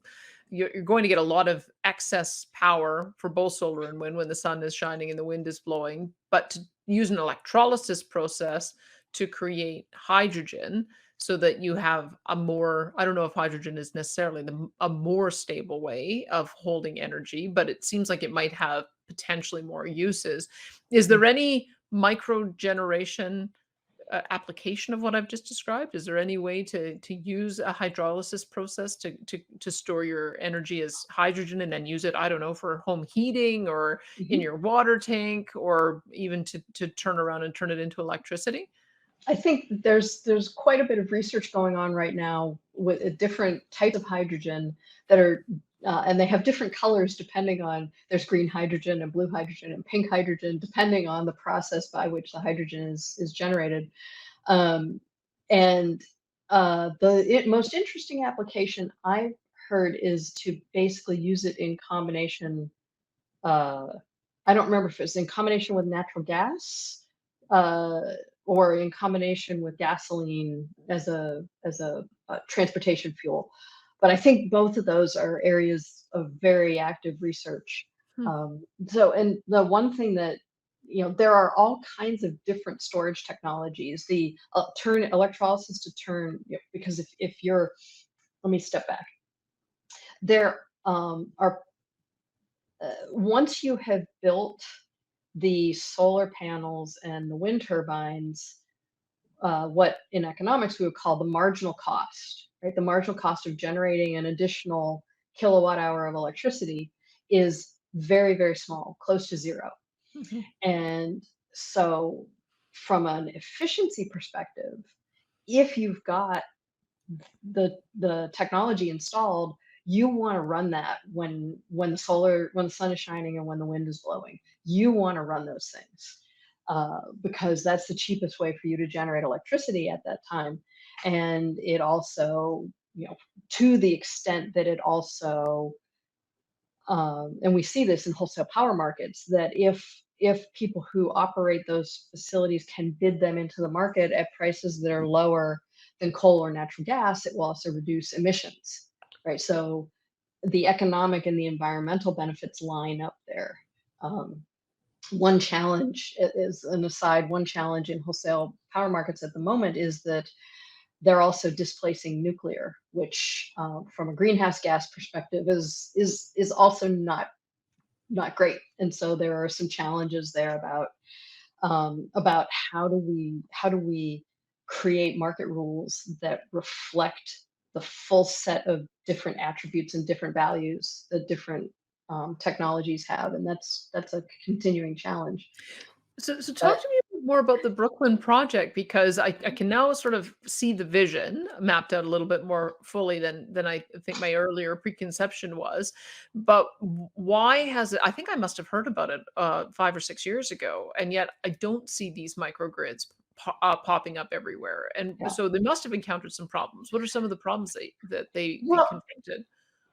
you're going to get a lot of excess power for both solar and wind when the sun is shining and the wind is blowing. But to use an electrolysis process to create hydrogen so that you have a more, I don't know if hydrogen is necessarily a more stable way of holding energy, but it seems like it might have potentially more uses. Is Mhm. there any micro generation application of what I've just described? Is there any way to use a hydrolysis process to store your energy as hydrogen and then use it, I don't know, for home heating or in Mhm. your water tank or even to turn around and turn it into electricity? I think there's quite a bit of research going on right now with different types of hydrogen that are, and they have different colors depending on, there's green hydrogen and blue hydrogen and pink hydrogen, depending on the process by which the hydrogen is generated. Um, and the most interesting application I've heard is to basically use it in combination. Uh, I don't remember if it's in combination with natural gas, uh, or in combination with gasoline as a transportation fuel. But I think both of those are areas of very active research. Hmm. So, and the one thing that, you know, there are all kinds of different storage technologies. The turn electrolysis to turn, you know, because if you're, let me step back. There are, once you have built the solar panels and the wind turbines, what in economics we would call the marginal cost, right? The marginal cost of generating an additional kilowatt hour of electricity is very, very small, close to zero. Mhm. And so, from an efficiency perspective, if you've got the technology installed, you want to run that when the sun is shining and when the wind is blowing. You want to run those things, because that's the cheapest way for you to generate electricity at that time. And it also, you know, to the extent that it also, and we see this in wholesale power markets, that if people who operate those facilities can bid them into the market at prices that are lower than coal or natural gas, it will also reduce emissions, right? So the economic and the environmental benefits line up there. Um, one challenge is an aside, one challenge in wholesale power markets at the moment is that they're also displacing nuclear, which, from a greenhouse gas perspective, is also not great. And so there are some challenges there about how do we create market rules that reflect the full set of different attributes and different values that different technologies have, and that's a continuing challenge. So talk But to me a bit more about the Brooklyn project because I can now sort of see the vision mapped out a little bit more fully than I think my earlier preconception was. But why has it? I think I must have heard about it 5 or 6 years ago, and yet I don't see these microgrids popping up everywhere. And yeah, so they must have encountered some problems. What are some of the problems that they well, confronted?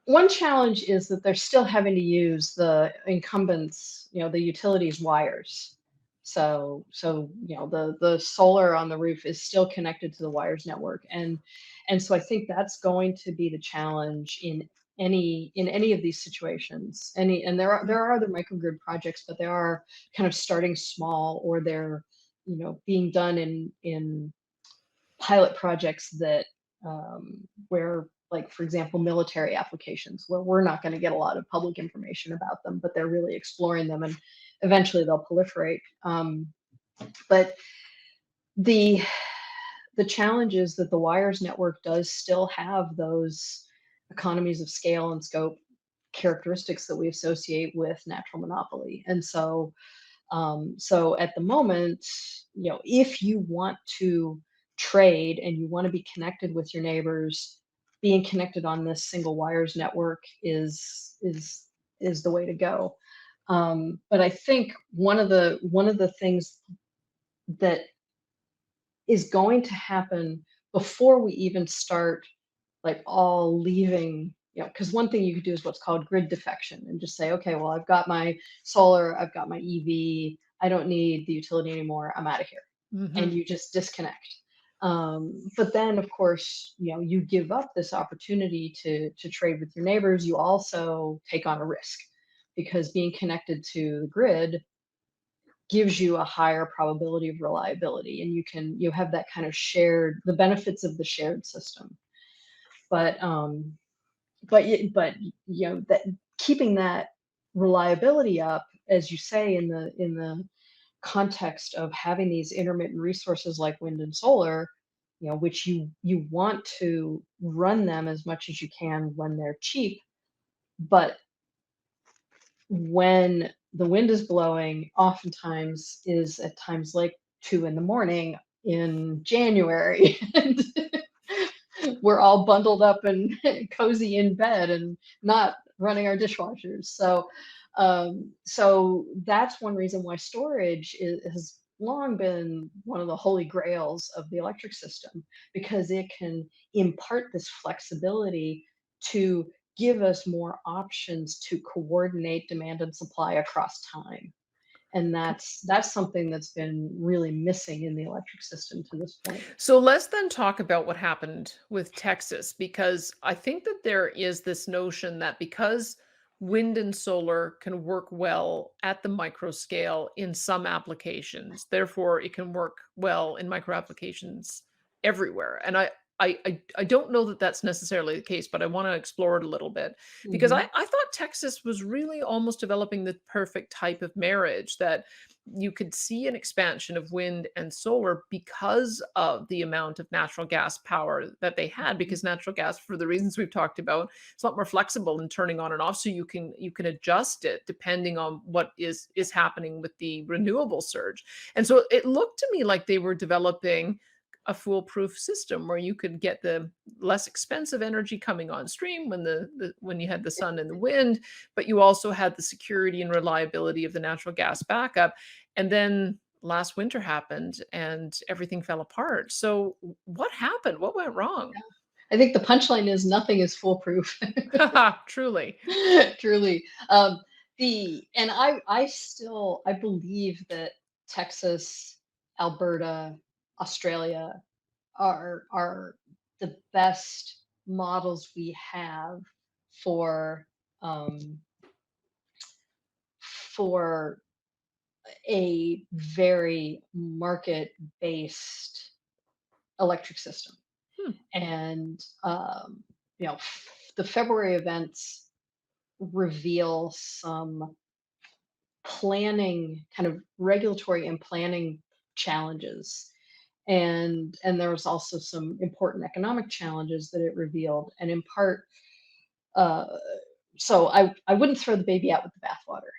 one challenge is that they're still having to use the incumbents, the utilities wires. So the solar on the roof is still connected to the wires network, and so I think that's going to be the challenge in any of these situations. And there are other microgrid projects, but they are kind of starting small, or they're being done in pilot projects that where, like, for example, military applications where we're not going to get a lot of public information about them, but they're really exploring them, and eventually they'll proliferate. But the the challenge is that the wires network does still have those economies of scale and scope characteristics that we associate with natural monopoly. And so at the moment, if you want to trade and you want to be connected with your neighbors, being connected on this single wires network is the way to go. But I think one of the things that is going to happen before we even start, like, all leaving, because one thing you could do is what's called grid defection, and just say, okay, well, I've got my solar, I've got my EV, I don't need the utility anymore, I'm out of here. And Mhm. you just disconnect. But then, of course, you give up this opportunity to trade with your neighbors. You also take on a risk, because being connected to the grid gives you a higher probability of reliability, and you have that kind of shared the benefits of the shared system. But that keeping that reliability up, as you say, in the context of having these intermittent resources like wind and solar, which you want to run them as much as you can when they're cheap, but when the wind is blowing, oftentimes is at times like 2 in the morning in January, and we're all bundled up and cozy in bed and not running our dishwashers. So that's one reason why storage has long been one of the holy grails of the electric system, because it can impart this flexibility to give us more options to coordinate demand and supply across time. And that's something that's been really missing in the electric system to this point. So let's then talk about what happened with Texas, because I think that there is this notion that because wind and solar can work well at the micro scale in some applications, therefore it can work well in micro applications everywhere. And I don't know that that's necessarily the case, but I want to explore it a little bit because Mhm. I thought Texas was really almost developing the perfect type of marriage that you could see an expansion of wind and solar because of the amount of natural gas power that they had, because natural gas, for the reasons we've talked about, it's a lot more flexible in turning on and off, so you can adjust it depending on what is happening with the renewable surge. And so it looked to me like they were developing a foolproof system where you could get the less expensive energy coming on stream when you had the sun and the wind, but you also had the security and reliability of the natural gas backup. And then last winter happened and everything fell apart. So what happened? What went wrong? I think the punchline is nothing is foolproof. Haha, truly. Truly. The and I believe that Texas, Alberta, Australia are the best models we have for um, for a very market-based electric system. Hmm. And the February events reveal some planning, kind of regulatory and planning challenges. And there was also some important economic challenges that it revealed. And in part, uh, so I wouldn't throw the baby out with the bathwater,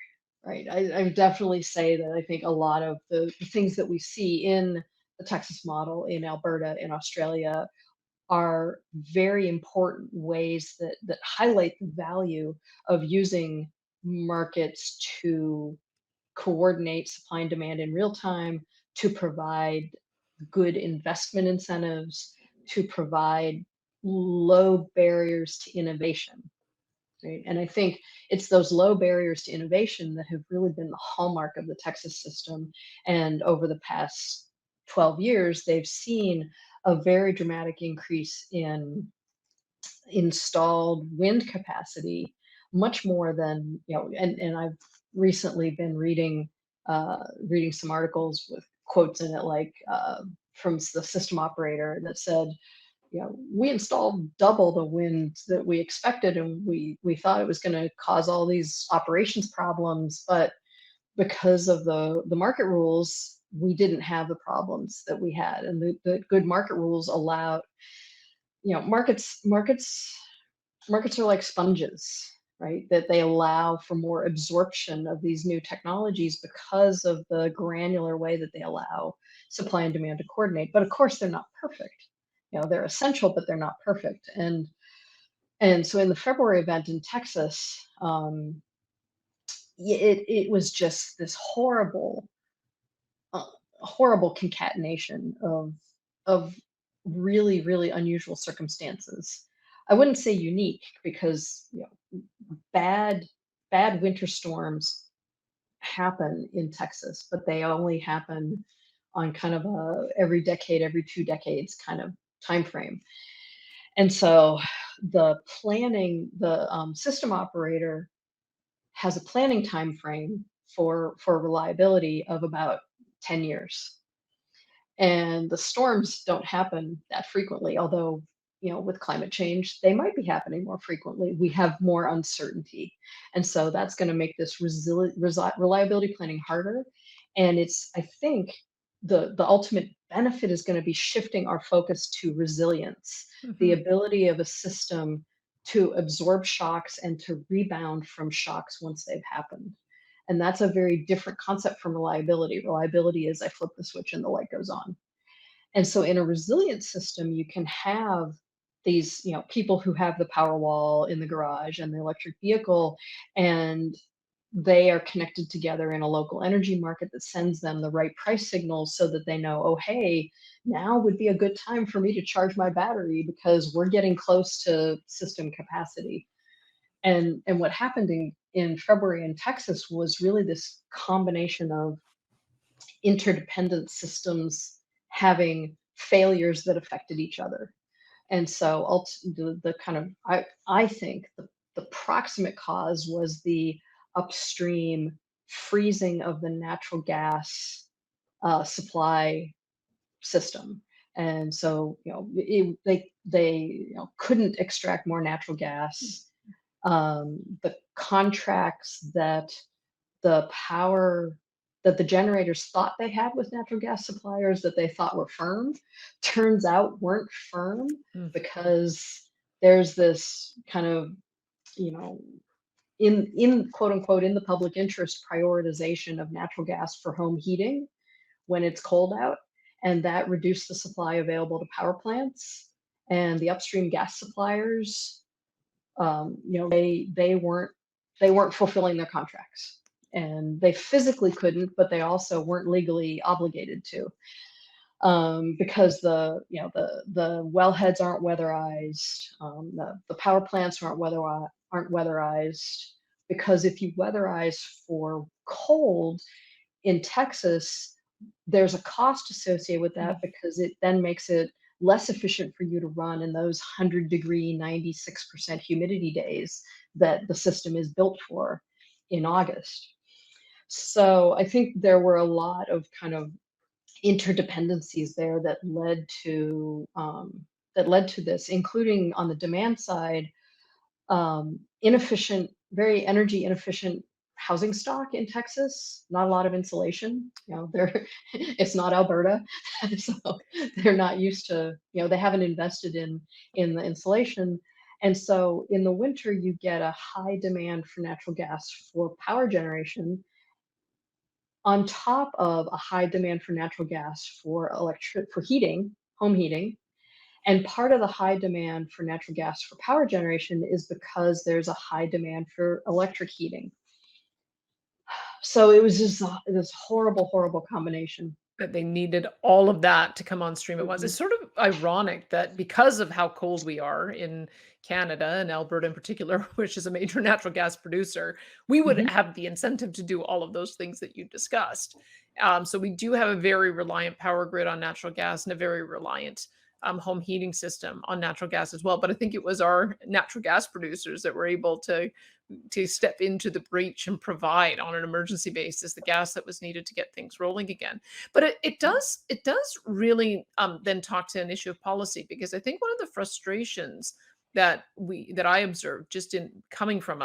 right? I would definitely say that I think a lot of the things that we see in the Texas model, in Alberta, in Australia, are very important ways that highlight the value of using markets to coordinate supply and demand in real time, to provide good investment incentives, to provide low barriers to innovation. right? And I think it's those low barriers to innovation that have really been the hallmark of the Texas system. And over the past 12 years, they've seen a very dramatic increase in installed wind capacity, much more than, and I've recently been reading some articles with quotes in it, like from the system operator that said, we installed double the wind that we expected, and we thought it was going to cause all these operations problems, but because of the market rules, we didn't have the problems that we had, and the good market rules allowed, markets are like sponges, right? That they allow for more absorption of these new technologies because of the granular way that they allow supply and demand to coordinate. But of course, they're not perfect. They're essential, but they're not perfect. And so in the February event in Texas, it was just this uh, horrible concatenation of really, really unusual circumstances. I wouldn't say unique, because bad bad winter storms happen in Texas, but they only happen on kind of a every decade, every 2 decades kind of time frame. And so the system operator has a planning time frame for reliability of about 10 years. And the storms don't happen that frequently, although, with climate change, they might be happening more frequently. We have more uncertainty. And so that's going to make this reliability planning harder. And I think the ultimate benefit is going to be shifting our focus to resilience, the Mhm. ability of a system to absorb shocks and to rebound from shocks once they've happened. And that's a very different concept from reliability. Reliability is, I flip the switch and the light goes on. And so in a resilient system, you can have these, people who have the power wall in the garage and the electric vehicle, and they are connected together in a local energy market that sends them the right price signals so that they know, oh, hey, now would be a good time for me to charge my battery because we're getting close to system capacity. And what happened in February in Texas was really this combination of interdependent systems having failures that affected each other. And so the kind of, I think the proximate cause was the upstream freezing of the natural gas supply system. And so, they couldn't extract more natural gas. The contracts the power that the generators thought they had with natural gas suppliers, that they thought were firm, turns out weren't firm, Mm. because there's this kind of, you know, in quote unquote in the public interest prioritization of natural gas for home heating when it's cold out, and that reduced the supply available to power plants. And the upstream gas suppliers, they weren't fulfilling their contracts, and they physically couldn't, but they also weren't legally obligated to, because the wellheads aren't weatherized, the power plants aren't weatherized, because if you weatherize for cold in Texas, there's a cost associated with that, Mm. because it then makes it less efficient for you to run in those 100-degree, 96% humidity days that the system is built for in August. So I think there were a lot of kind of interdependencies there that led to this, including on the demand side, inefficient, very energy inefficient housing stock in Texas. Not a lot of insulation. It's not Alberta, so they're not used to. They haven't invested in the insulation, and so in the winter you get a high demand for natural gas for power generation, on top of a high demand for natural gas for heating, home heating. And part of the high demand for natural gas for power generation is because there's a high demand for electric heating. So it was just this horrible, horrible combination. That they needed all of that to come on stream at once. It's Mhm. sort of ironic that because of how cold we are in Canada and Alberta in particular, which is a major natural gas producer, we would Mhm. have the incentive to do all of those things that you discussed. So we do have a very reliant power grid on natural gas and a very reliant home heating system on natural gas as well. But I think it was our natural gas producers that were able to step into the breach and provide on an emergency basis the gas that was needed to get things rolling again. But it does really then talk to an issue of policy, because I think one of the frustrations that I observed just in coming from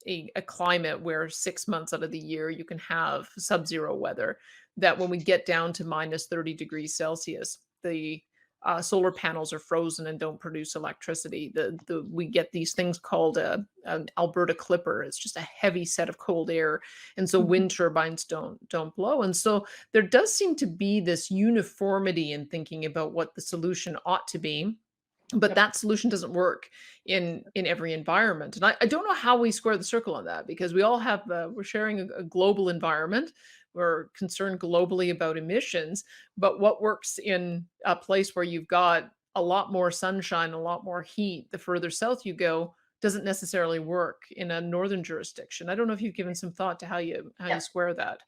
a climate where 6 months out of the year you can have sub-zero weather, that when we get down to minus 30 degrees Celsius, the solar panels are frozen and don't produce electricity. The We get these things called an Alberta clipper. It's just a heavy set of cold air, and so Mhm. wind turbines don't blow. And so there does seem to be this uniformity in thinking about what the solution ought to be, but Yep. that solution doesn't work in every environment. And I don't know how we square the circle on that, because we all have we're sharing a global environment. We're concerned globally about emissions, but what works in a place where you've got a lot more sunshine, a lot more heat, the further south you go, doesn't necessarily work in a northern jurisdiction. I don't know if you've given some thought to how you Yeah. square that.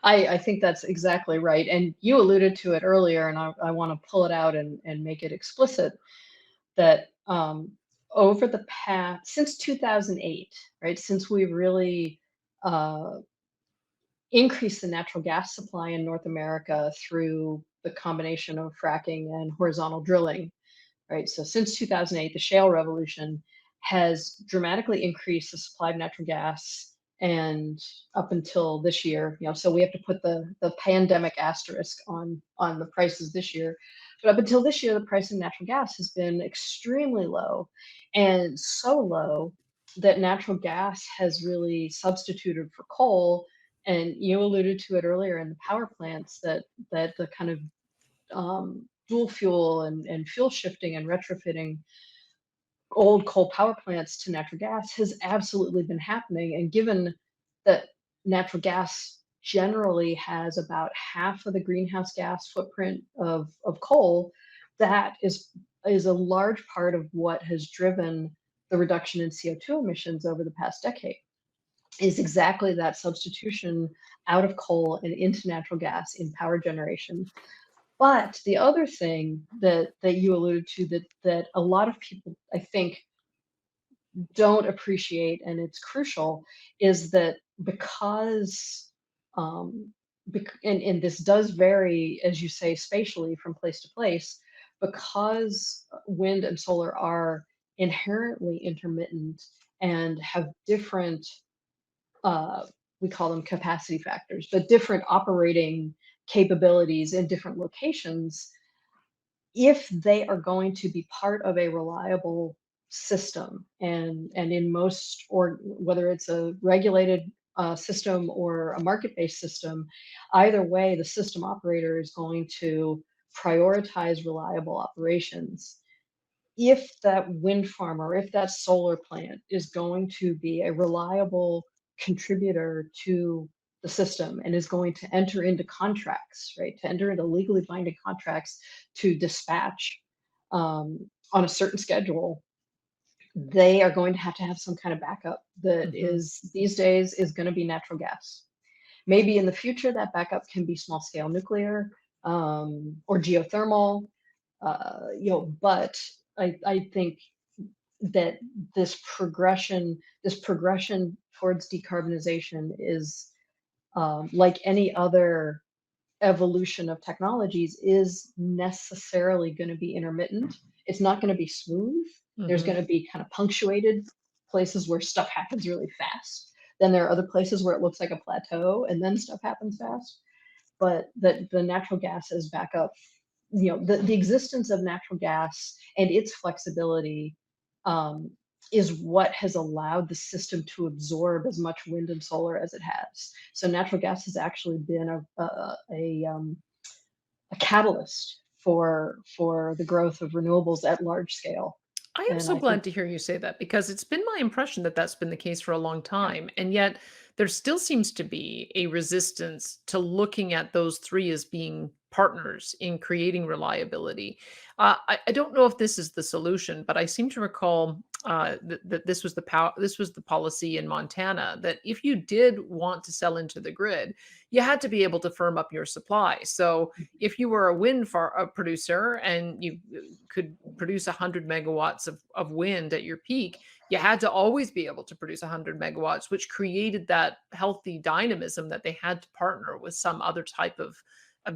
I think that's exactly right. And you alluded to it earlier, and I want to pull it out and make it explicit that over the past, since 2008, right, since we've really uh, increased the natural gas supply in North America through the combination of fracking and horizontal drilling, right? So since 2008, the shale revolution has dramatically increased the supply of natural gas. And up until this year, so we have to put the pandemic asterisk on the prices this year. But up until this year, the price of natural gas has been extremely low, and so low that natural gas has really substituted for coal. And you alluded to it earlier in the power plants that the kind of dual fuel and fuel shifting and retrofitting old coal power plants to natural gas has absolutely been happening. And given that natural gas generally has about half of the greenhouse gas footprint of coal, that is a large part of what has driven the reduction in CO2 emissions over the past decade, is exactly that substitution out of coal and into natural gas in power generation. But the other thing that you alluded to, that a lot of people, I think, don't appreciate, and it's crucial, is that because, and this does vary, as you say, spatially from place to place, because wind and solar are inherently intermittent and have different, uh, we call them capacity factors, but different operating capabilities in different locations. If they are going to be part of a reliable system, and in most, or whether it's a regulated system or a market-based system, either way, the system operator is going to prioritize reliable operations. If that wind farm or if that solar plant is going to be a reliable contributor to the system and is going to enter into contracts, right, to enter into legally binding contracts to dispatch on a certain schedule, they are going to have some kind of backup that Mhm. is, these days, is going to be natural gas. Maybe in the future, that backup can be small scale nuclear or geothermal, but I think that this progression towards decarbonization is, like any other evolution of technologies, is necessarily going to be intermittent. It's not going to be smooth. There's Mhm. going to be kind of punctuated places where stuff happens really fast. Then there are other places where it looks like a plateau and then stuff happens fast. But the natural gas as backup, the existence of natural gas and its flexibility, um, is what has allowed the system to absorb as much wind and solar as it has. So natural gas has actually been a catalyst for the growth of renewables at large scale. I am And so I think, glad to hear you say that, because it's been my impression that that's been the case for a long yeah, time. And yet there still seems to be a resistance to looking at those three as being partners in creating reliability. I don't know if this is the solution, but I seem to recall that this was the policy in Montana that if you did want to sell into the grid, you had to be able to firm up your supply. So if you were a producer and you could produce 100 megawatts of wind at your peak, you had to always be able to produce 100 megawatts, which created that healthy dynamism that they had to partner with some other type of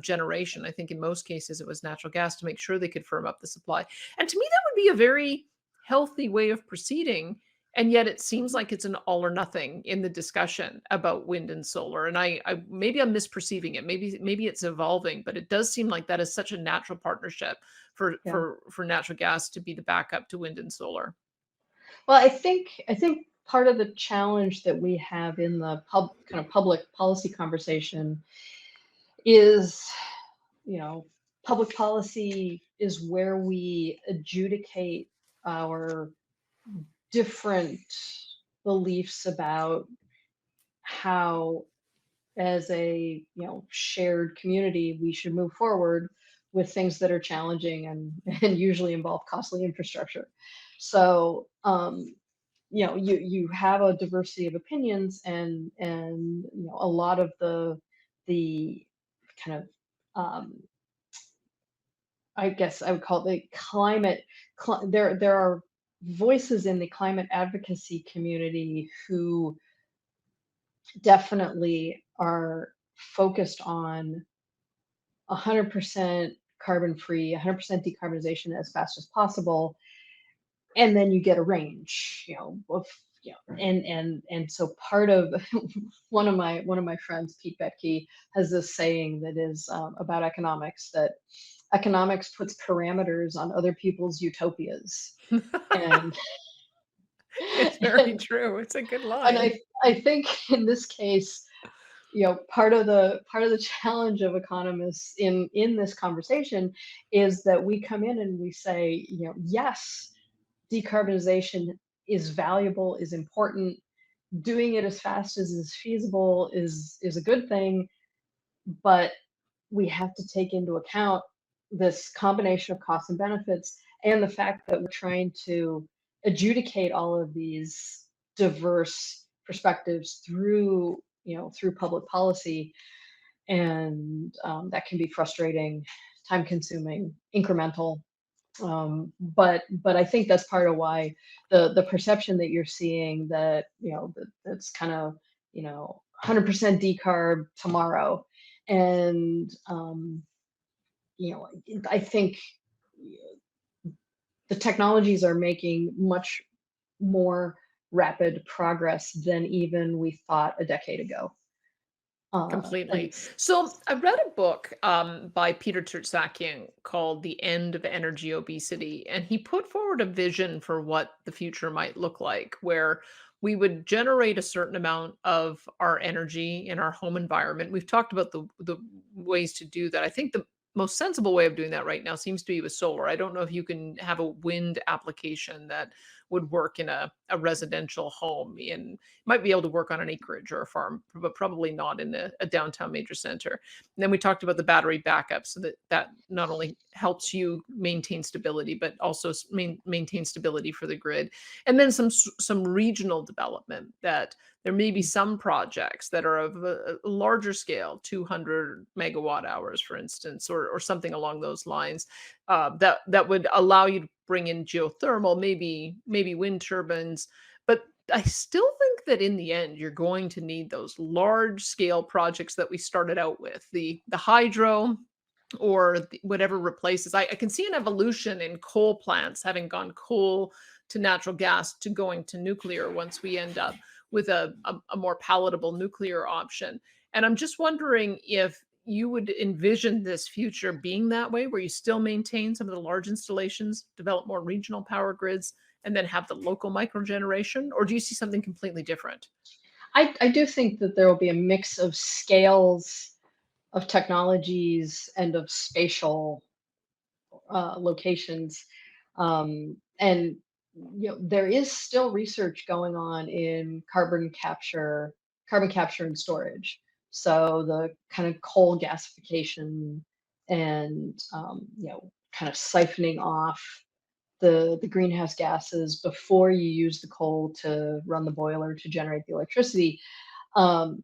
generation. I think in most cases it was natural gas to make sure they could firm up the supply. And to me, that would be a very healthy way of proceeding. And yet it seems like it's an all or nothing in the discussion about wind and solar. And I maybe I'm misperceiving it. Maybe it's evolving, but it does seem like that is such a natural partnership Yeah. for natural gas to be the backup to wind and solar. Well, I think part of the challenge that we have in the kind of public policy conversation is, you know, public policy is where we adjudicate our different beliefs about how, as a, shared community, we should move forward with things that are challenging and and usually involve costly infrastructure. So, you have a diversity of opinions, and a lot of the kind of, I guess I would call it the there are voices in the climate advocacy community who definitely are focused on 100% carbon free, 100% decarbonization as fast as possible, and then you get a range, of, and so part of one of my friends, Pete Betke, has this saying that is, about economics, that economics puts parameters on other people's utopias, and It's very and, true. It's a good and line. I think in this case, part of the challenge of economists in this conversation is that we come in and we say, yes, decarbonization is valuable, is important. Doing it as fast as is feasible is a good thing, but we have to take into account this combination of costs and benefits, and the fact that we're trying to adjudicate all of these diverse perspectives through public policy, and that can be frustrating, time consuming, incremental. But I think that's part of why the perception that you're seeing, that that's kind of, 100% decarb tomorrow, and I think the technologies are making much more rapid progress than even we thought a decade ago. And Completely. So I read a book by Peter Tertsakian called "The End of Energy Obesity," and he put forward a vision for what the future might look like, where we would generate a certain amount of our energy in our home environment. We've talked about the ways to do that. I think the most sensible way of doing that right now seems to be with solar. I don't know if you can have a wind application that would work in a residential home in might be able to work on an acreage or a farm, but probably not in a downtown major center. And then we talked about the battery backup, so that not only helps you maintain stability, but also maintain stability for the grid. And then some regional development that there may be some projects that are of a larger scale, 200 megawatt hours, for instance, or something along those lines, that would allow you to bring in geothermal, maybe wind turbines, but I still think that in the end, you're going to need those large scale projects that we started out with, the hydro or whatever replaces. I can see an evolution in coal plants having gone coal to natural gas to going to nuclear once we end up with a more palatable nuclear option. And I'm just wondering if you would envision this future being that way, where you still maintain some of the large installations, develop more regional power grids, and then have the local micro generation? Or do you see something completely different? I do think that there will be a mix of scales, of technologies, and of spatial, locations. And there is still research going on in carbon capture and storage. So the kind of coal gasification, and kind of siphoning off the greenhouse gases before you use the coal to run the boiler to generate the electricity. Um,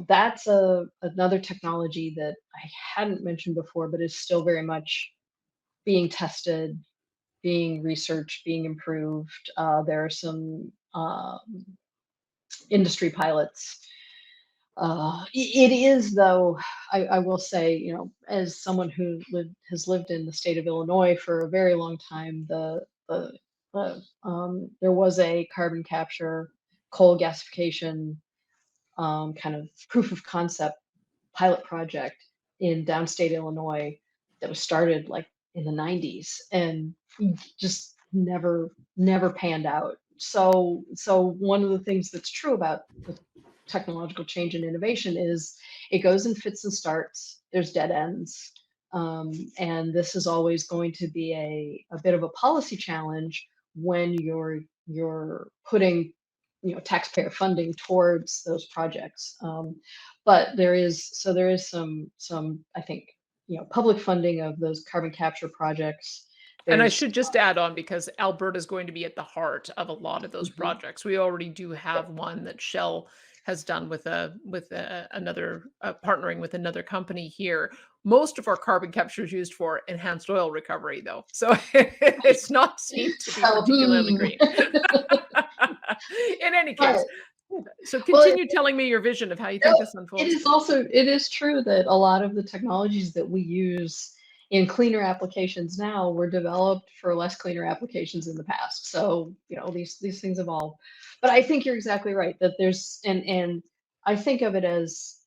that's another technology that I hadn't mentioned before, but is still very much being tested, being researched, being improved. There are some industry pilots. It is, though, I will say, as someone who has lived in the state of Illinois for a very long time, there was a carbon capture, coal gasification kind of proof of concept pilot project in downstate Illinois that was started like in the 90s and just never panned out. So one of the things that's true about the technological change and innovation is it goes in fits and starts. There's dead ends. And this is always going to be a bit of a policy challenge when you're putting taxpayer funding towards those projects. But there is some I think public funding of those carbon capture projects. And I There's should just add on because Alberta is going to be at the heart of a lot of those Mhm. projects. We already do Yep. have one that Shell has done another partnering with another company here. Most of our carbon capture is used for enhanced oil recovery, though, so it's not seen to be So, particularly green. In any but case, so well, continue telling me your vision of how you no, think this it unfolds. is also it is true that a lot of the technologies that we use in cleaner applications now were developed for less cleaner applications in the past. So, these things evolve. But I think you're exactly right that and I think of it as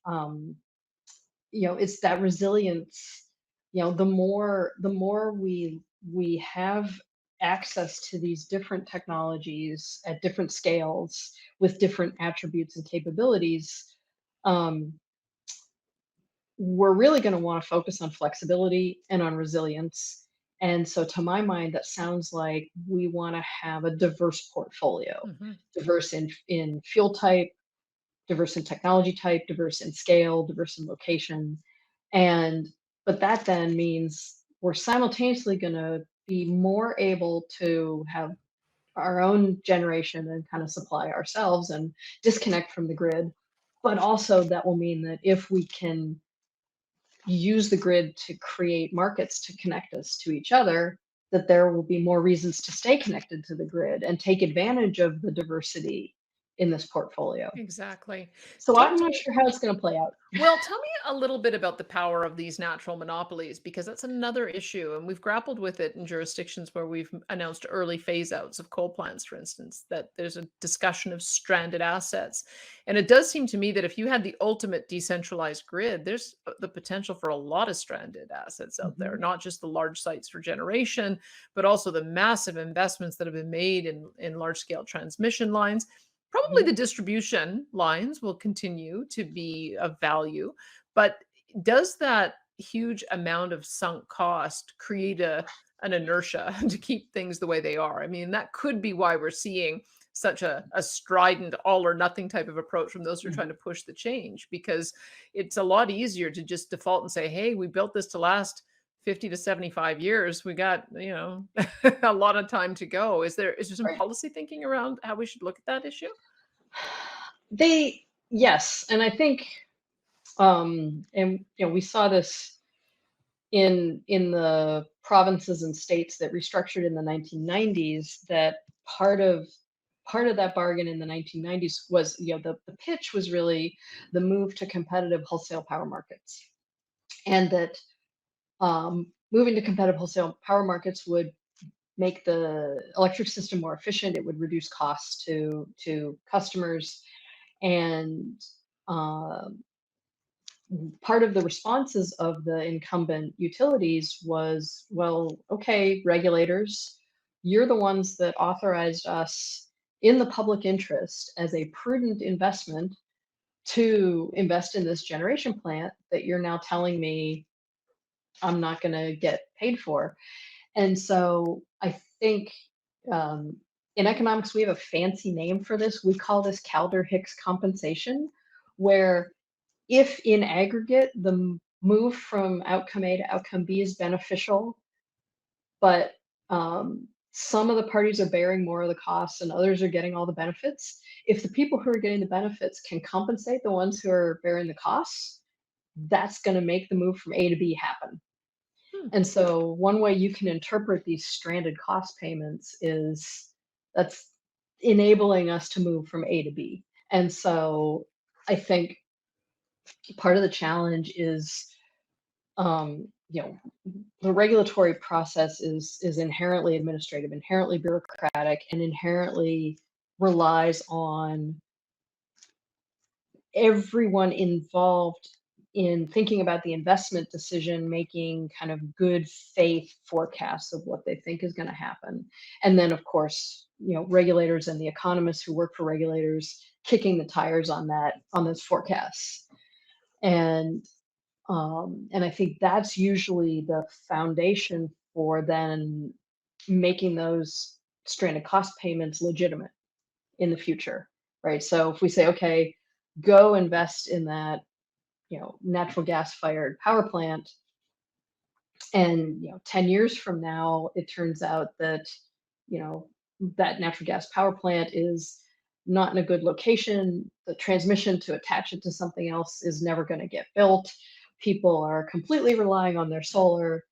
it's that resilience. The more we have access to these different technologies at different scales with different attributes and capabilities, um, we're really going to want to focus on flexibility and on resilience. And so, to my mind, that sounds like we want to have a diverse portfolio, Mhm. diverse in fuel type, diverse in technology type, diverse in scale, diverse in location. And but that then means we're simultaneously going to be more able to have our own generation and kind of supply ourselves and disconnect from the grid. But also that will mean that if we can use the grid to create markets to connect us to each other, that there will be more reasons to stay connected to the grid and take advantage of the diversity in this portfolio. Exactly. So Talk I'm to not me. sure how it's going to play out. Well, tell me a little bit about the power of these natural monopolies, because that's another issue. And we've grappled with it in jurisdictions where we've announced early phase outs of coal plants, for instance, that there's a discussion of stranded assets. And it does seem to me that if you had the ultimate decentralized grid, there's the potential for a lot of stranded assets out there, Mhm. not just the large sites for generation, but also the massive investments that have been made in large scale transmission lines. Probably Mhm. the distribution lines will continue to be of value, but does that huge amount of sunk cost create an inertia to keep things the way they are? I mean, that could be why we're seeing such a strident all or nothing type of approach from those who are trying Mhm. to push the change, because it's a lot easier to just default and say, hey, we built this to last 50 to 75 years. We got, a lot of time to go. Is there some Right. policy thinking around how we should look at that issue? Yes, and I think, and we saw this in the provinces and states that restructured in the 1990s. That part of part of that bargain in the 1990s was, the pitch was really the move to competitive wholesale power markets, and that moving to competitive wholesale power markets would make the electric system more efficient. It would reduce costs to customers, and um, part of the responses of the incumbent utilities was, well, okay, regulators, you're the ones that authorized us in the public interest as a prudent investment to invest in this generation plant that you're now telling me I'm not going to get paid for. And so I think, um, in economics, we have a fancy name for this. We call this Calder Hicks compensation, where if in aggregate move from outcome A to outcome B is beneficial, but some of the parties are bearing more of the costs and others are getting all the benefits. If the people who are getting the benefits can compensate the ones who are bearing the costs, that's going to make the move from A to B happen. Hmm. And so one way you can interpret these stranded cost payments is that's enabling us to move from A to B. And so I think part of the challenge is, you know, the regulatory process is inherently administrative, inherently bureaucratic, and inherently relies on everyone involved in thinking about the investment decision, making kind of good faith forecasts of what they think is going to happen. And then, of course, regulators and the economists who work for regulators kicking the tires on those forecasts. And I think that's usually the foundation for then making those stranded cost payments legitimate in the future, right? So if we say, okay, go invest in that, natural gas fired power plant, and 10 years from now, it turns out that, you know, that natural gas power plant is not in a good location. The transmission to attach it to something else is never going to get built. People are completely relying on their solar.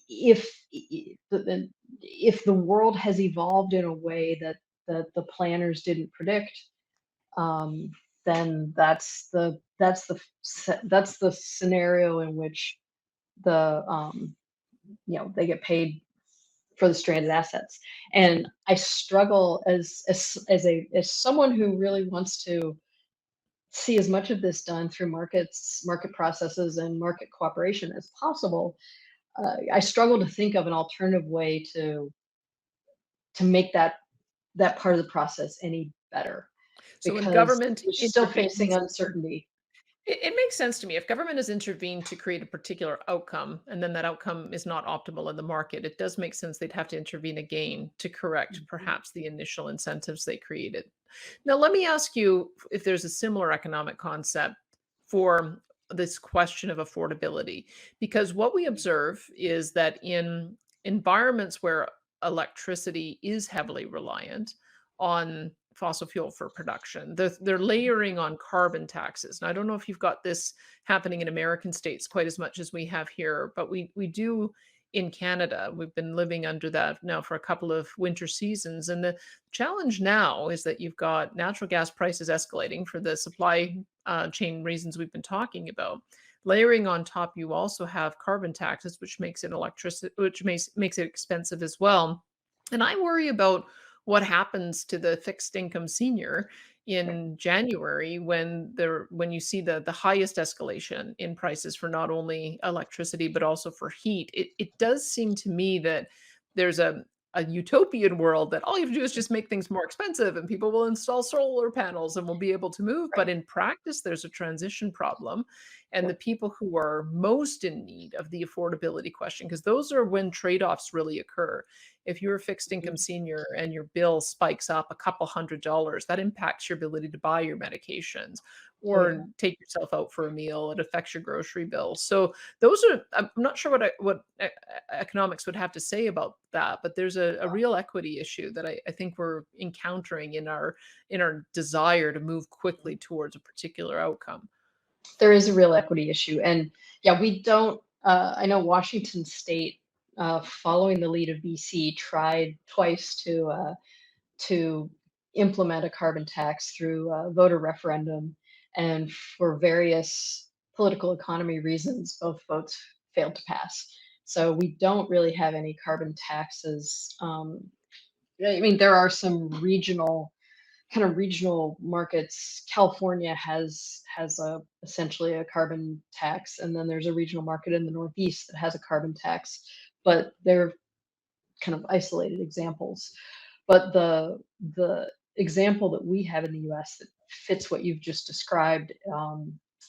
If the world has evolved in a way that the planners didn't predict, um, then that's the scenario in which they get paid for the stranded assets. And I struggle as someone who really wants to see as much of this done through market processes and market cooperation as possible. I struggle to think of an alternative way to make that part of the process any better, So when because government we're still facing intervenes, uncertainty. it makes sense to me. If government has intervened to create a particular outcome, and then that outcome is not optimal in the market, it does make sense they'd have to intervene again to correct Mhm. perhaps the initial incentives they created. Now, let me ask you if there's a similar economic concept for this question of affordability, because what we observe is that in environments where electricity is heavily reliant on fossil fuel for production, they're layering on carbon taxes. And I don't know if you've got this happening in American states quite as much as we have here, but we do in Canada. We've been living under that now for a couple of winter seasons. And the challenge now is that you've got natural gas prices escalating for the supply chain reasons we've been talking about. Layering on top, you also have carbon taxes, which makes it makes it expensive as well. And I worry about what happens to the fixed income senior in January when you see the highest escalation in prices for not only electricity but also for heat. It does seem to me that there's a utopian world that all you have to do is just make things more expensive and people will install solar panels and will be able to move. But Right. in practice, there's a transition problem. And the Yep. people who are most in need of the affordability question, because those are when trade offs really occur. If you're a fixed income Mhm. senior and your bill spikes up a couple $100s, that impacts your ability to buy your medications Oh yeah. or take yourself out for a meal. It affects your grocery bill. So those are, I'm not sure what economics would have to say about that, but there's a real equity issue that I think we're encountering in our desire to move quickly towards a particular outcome. There is a real equity issue. And yeah, we don't, I know Washington State, following the lead of BC, tried twice to implement a carbon tax through a voter referendum. And for various political economy reasons, both votes failed to pass. So we don't really have any carbon taxes. I mean, there are some regional markets. California has a essentially a carbon tax, and then there's a regional market in the Northeast that has a carbon tax, but they're kind of isolated examples. But the example that we have in the U.S. that fits what you've just described,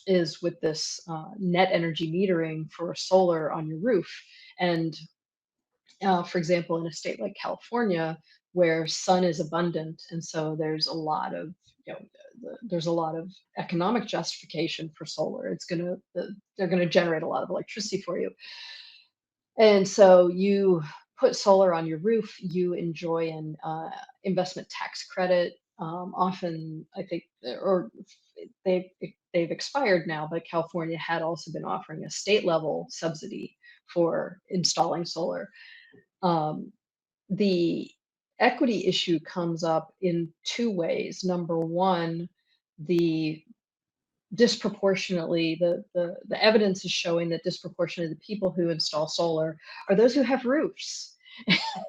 is with this net energy metering for solar on your roof. And for example, in a state like California, where sun is abundant, and so there's a lot of you know, there's a lot of economic justification for solar. They're going to generate a lot of electricity for you. And so you put solar on your roof, you enjoy an investment tax credit. Often, I think, or they've they've expired now, but California had also been offering a state level subsidy for installing solar. Um, the equity issue comes up in two ways. Number one, the disproportionately the evidence is showing that disproportionately the people who install solar are those who have roofs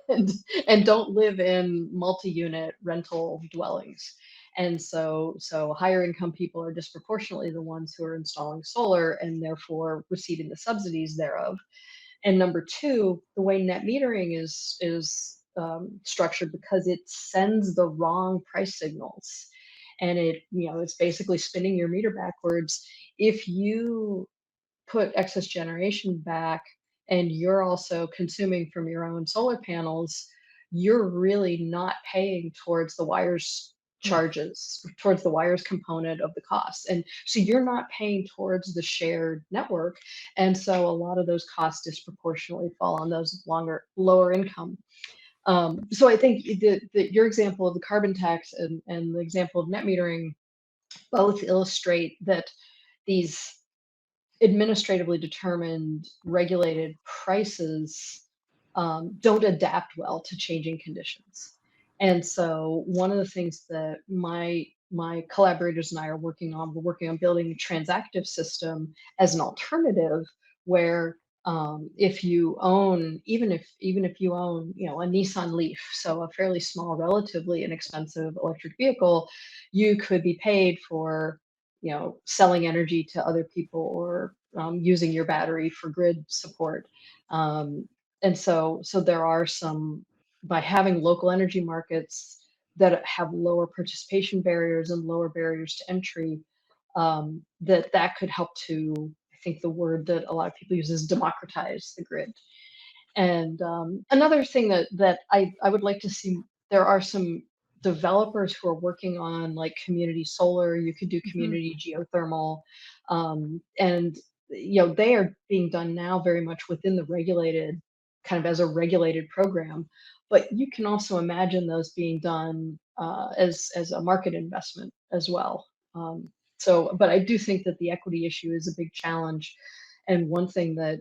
and and don't live in multi-unit rental dwellings. And so higher income people are disproportionately the ones who are installing solar and therefore receiving the subsidies thereof. And number two, the way net metering is structured, because it sends the wrong price signals, and it's basically spinning your meter backwards. If you put excess generation back and you're also consuming from your own solar panels, you're really not paying towards the wires Mm. charges, towards the wires component of the cost. And so you're not paying towards the shared network. And so a lot of those costs disproportionately fall on those lower income. So I think your example of the carbon tax and the example of net metering both illustrate that these administratively determined regulated prices don't adapt well to changing conditions. And so one of the things that my collaborators and I are working on, we're working on building a transactive system as an alternative where if you own, even if you own, a Nissan Leaf, so a fairly small, relatively inexpensive electric vehicle, you could be paid for selling energy to other people or using your battery for grid support. Um, and so there are some, by having local energy markets that have lower participation barriers and lower barriers to entry, that could help to, I think the word that a lot of people use is democratize the grid. And another thing that I would like to see, there are some developers who are working on like community solar. You could do Mhm. community geothermal, and they are being done now very much within the regulated, kind of as a regulated program. But you can also imagine those being done as a market investment as well. But I do think that the equity issue is a big challenge, and one thing that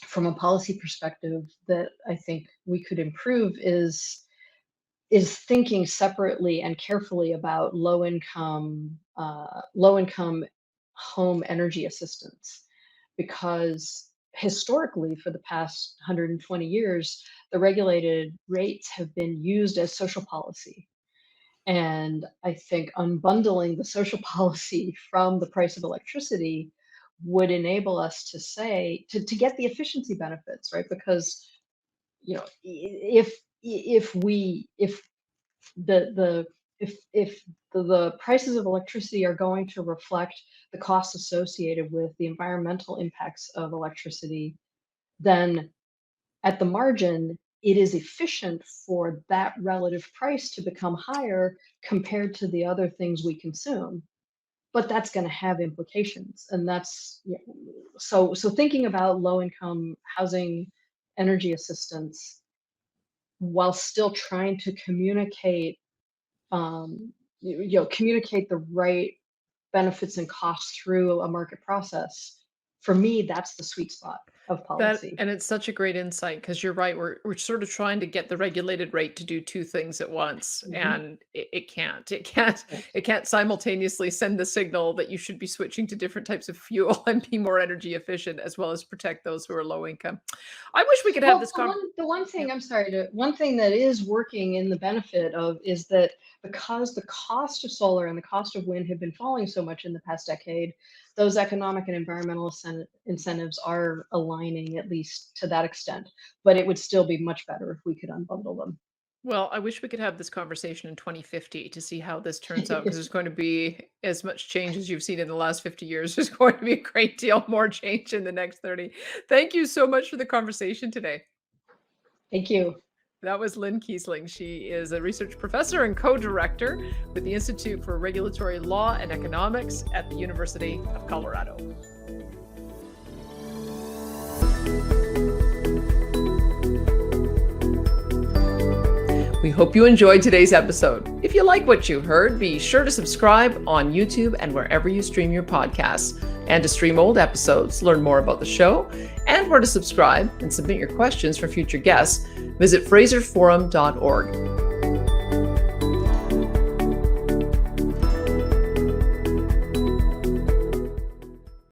from a policy perspective that I think we could improve is thinking separately and carefully about low income home energy assistance, because historically for the past 120 years the regulated rates have been used as social policy. And I think unbundling the social policy from the price of electricity would enable us to say to get the efficiency benefits, right? Because if the if the prices of electricity are going to reflect the costs associated with the environmental impacts of electricity, then at the margin, it is efficient for that relative price to become higher compared to the other things we consume. But that's going to have implications, and so thinking about low income housing energy assistance while still trying to communicate the right benefits and costs through a market process. For me, that's the sweet spot of That policy. and it's such a great insight because 'cause you're right, we're sort of trying to get the regulated rate to do 2 things at once, Mhm. and it can't. It can't Yeah. it can't simultaneously send the signal that you should be switching to different types of fuel and be more energy efficient, as well as protect those who are low income. I wish we could have Well, this the one yeah. thing, I'm sorry to one thing that is working in the benefit of is that because the cost of solar and the cost of wind have been falling so much in the past decade, those economic and environmental incentives are aligning at least to that extent. But it would still be much better if we could unbundle them. Well, I wish we could have this conversation in 2050 to see how this turns out because there's going to be as much change as you've seen in the last 50 years. There's going to be a great deal more change in the next 30. Thank you so much for the conversation today. Thank you. That was Lynne Kiesling. She is a research professor and co-director with the Institute for Regulatory Law and Economics at the University of Colorado. We hope you enjoyed today's episode. If you like what you heard, be sure to subscribe on YouTube and wherever you stream your podcasts. And to stream old episodes, learn more about the show, and where to subscribe and submit your questions for future guests, visit fraserforum.org.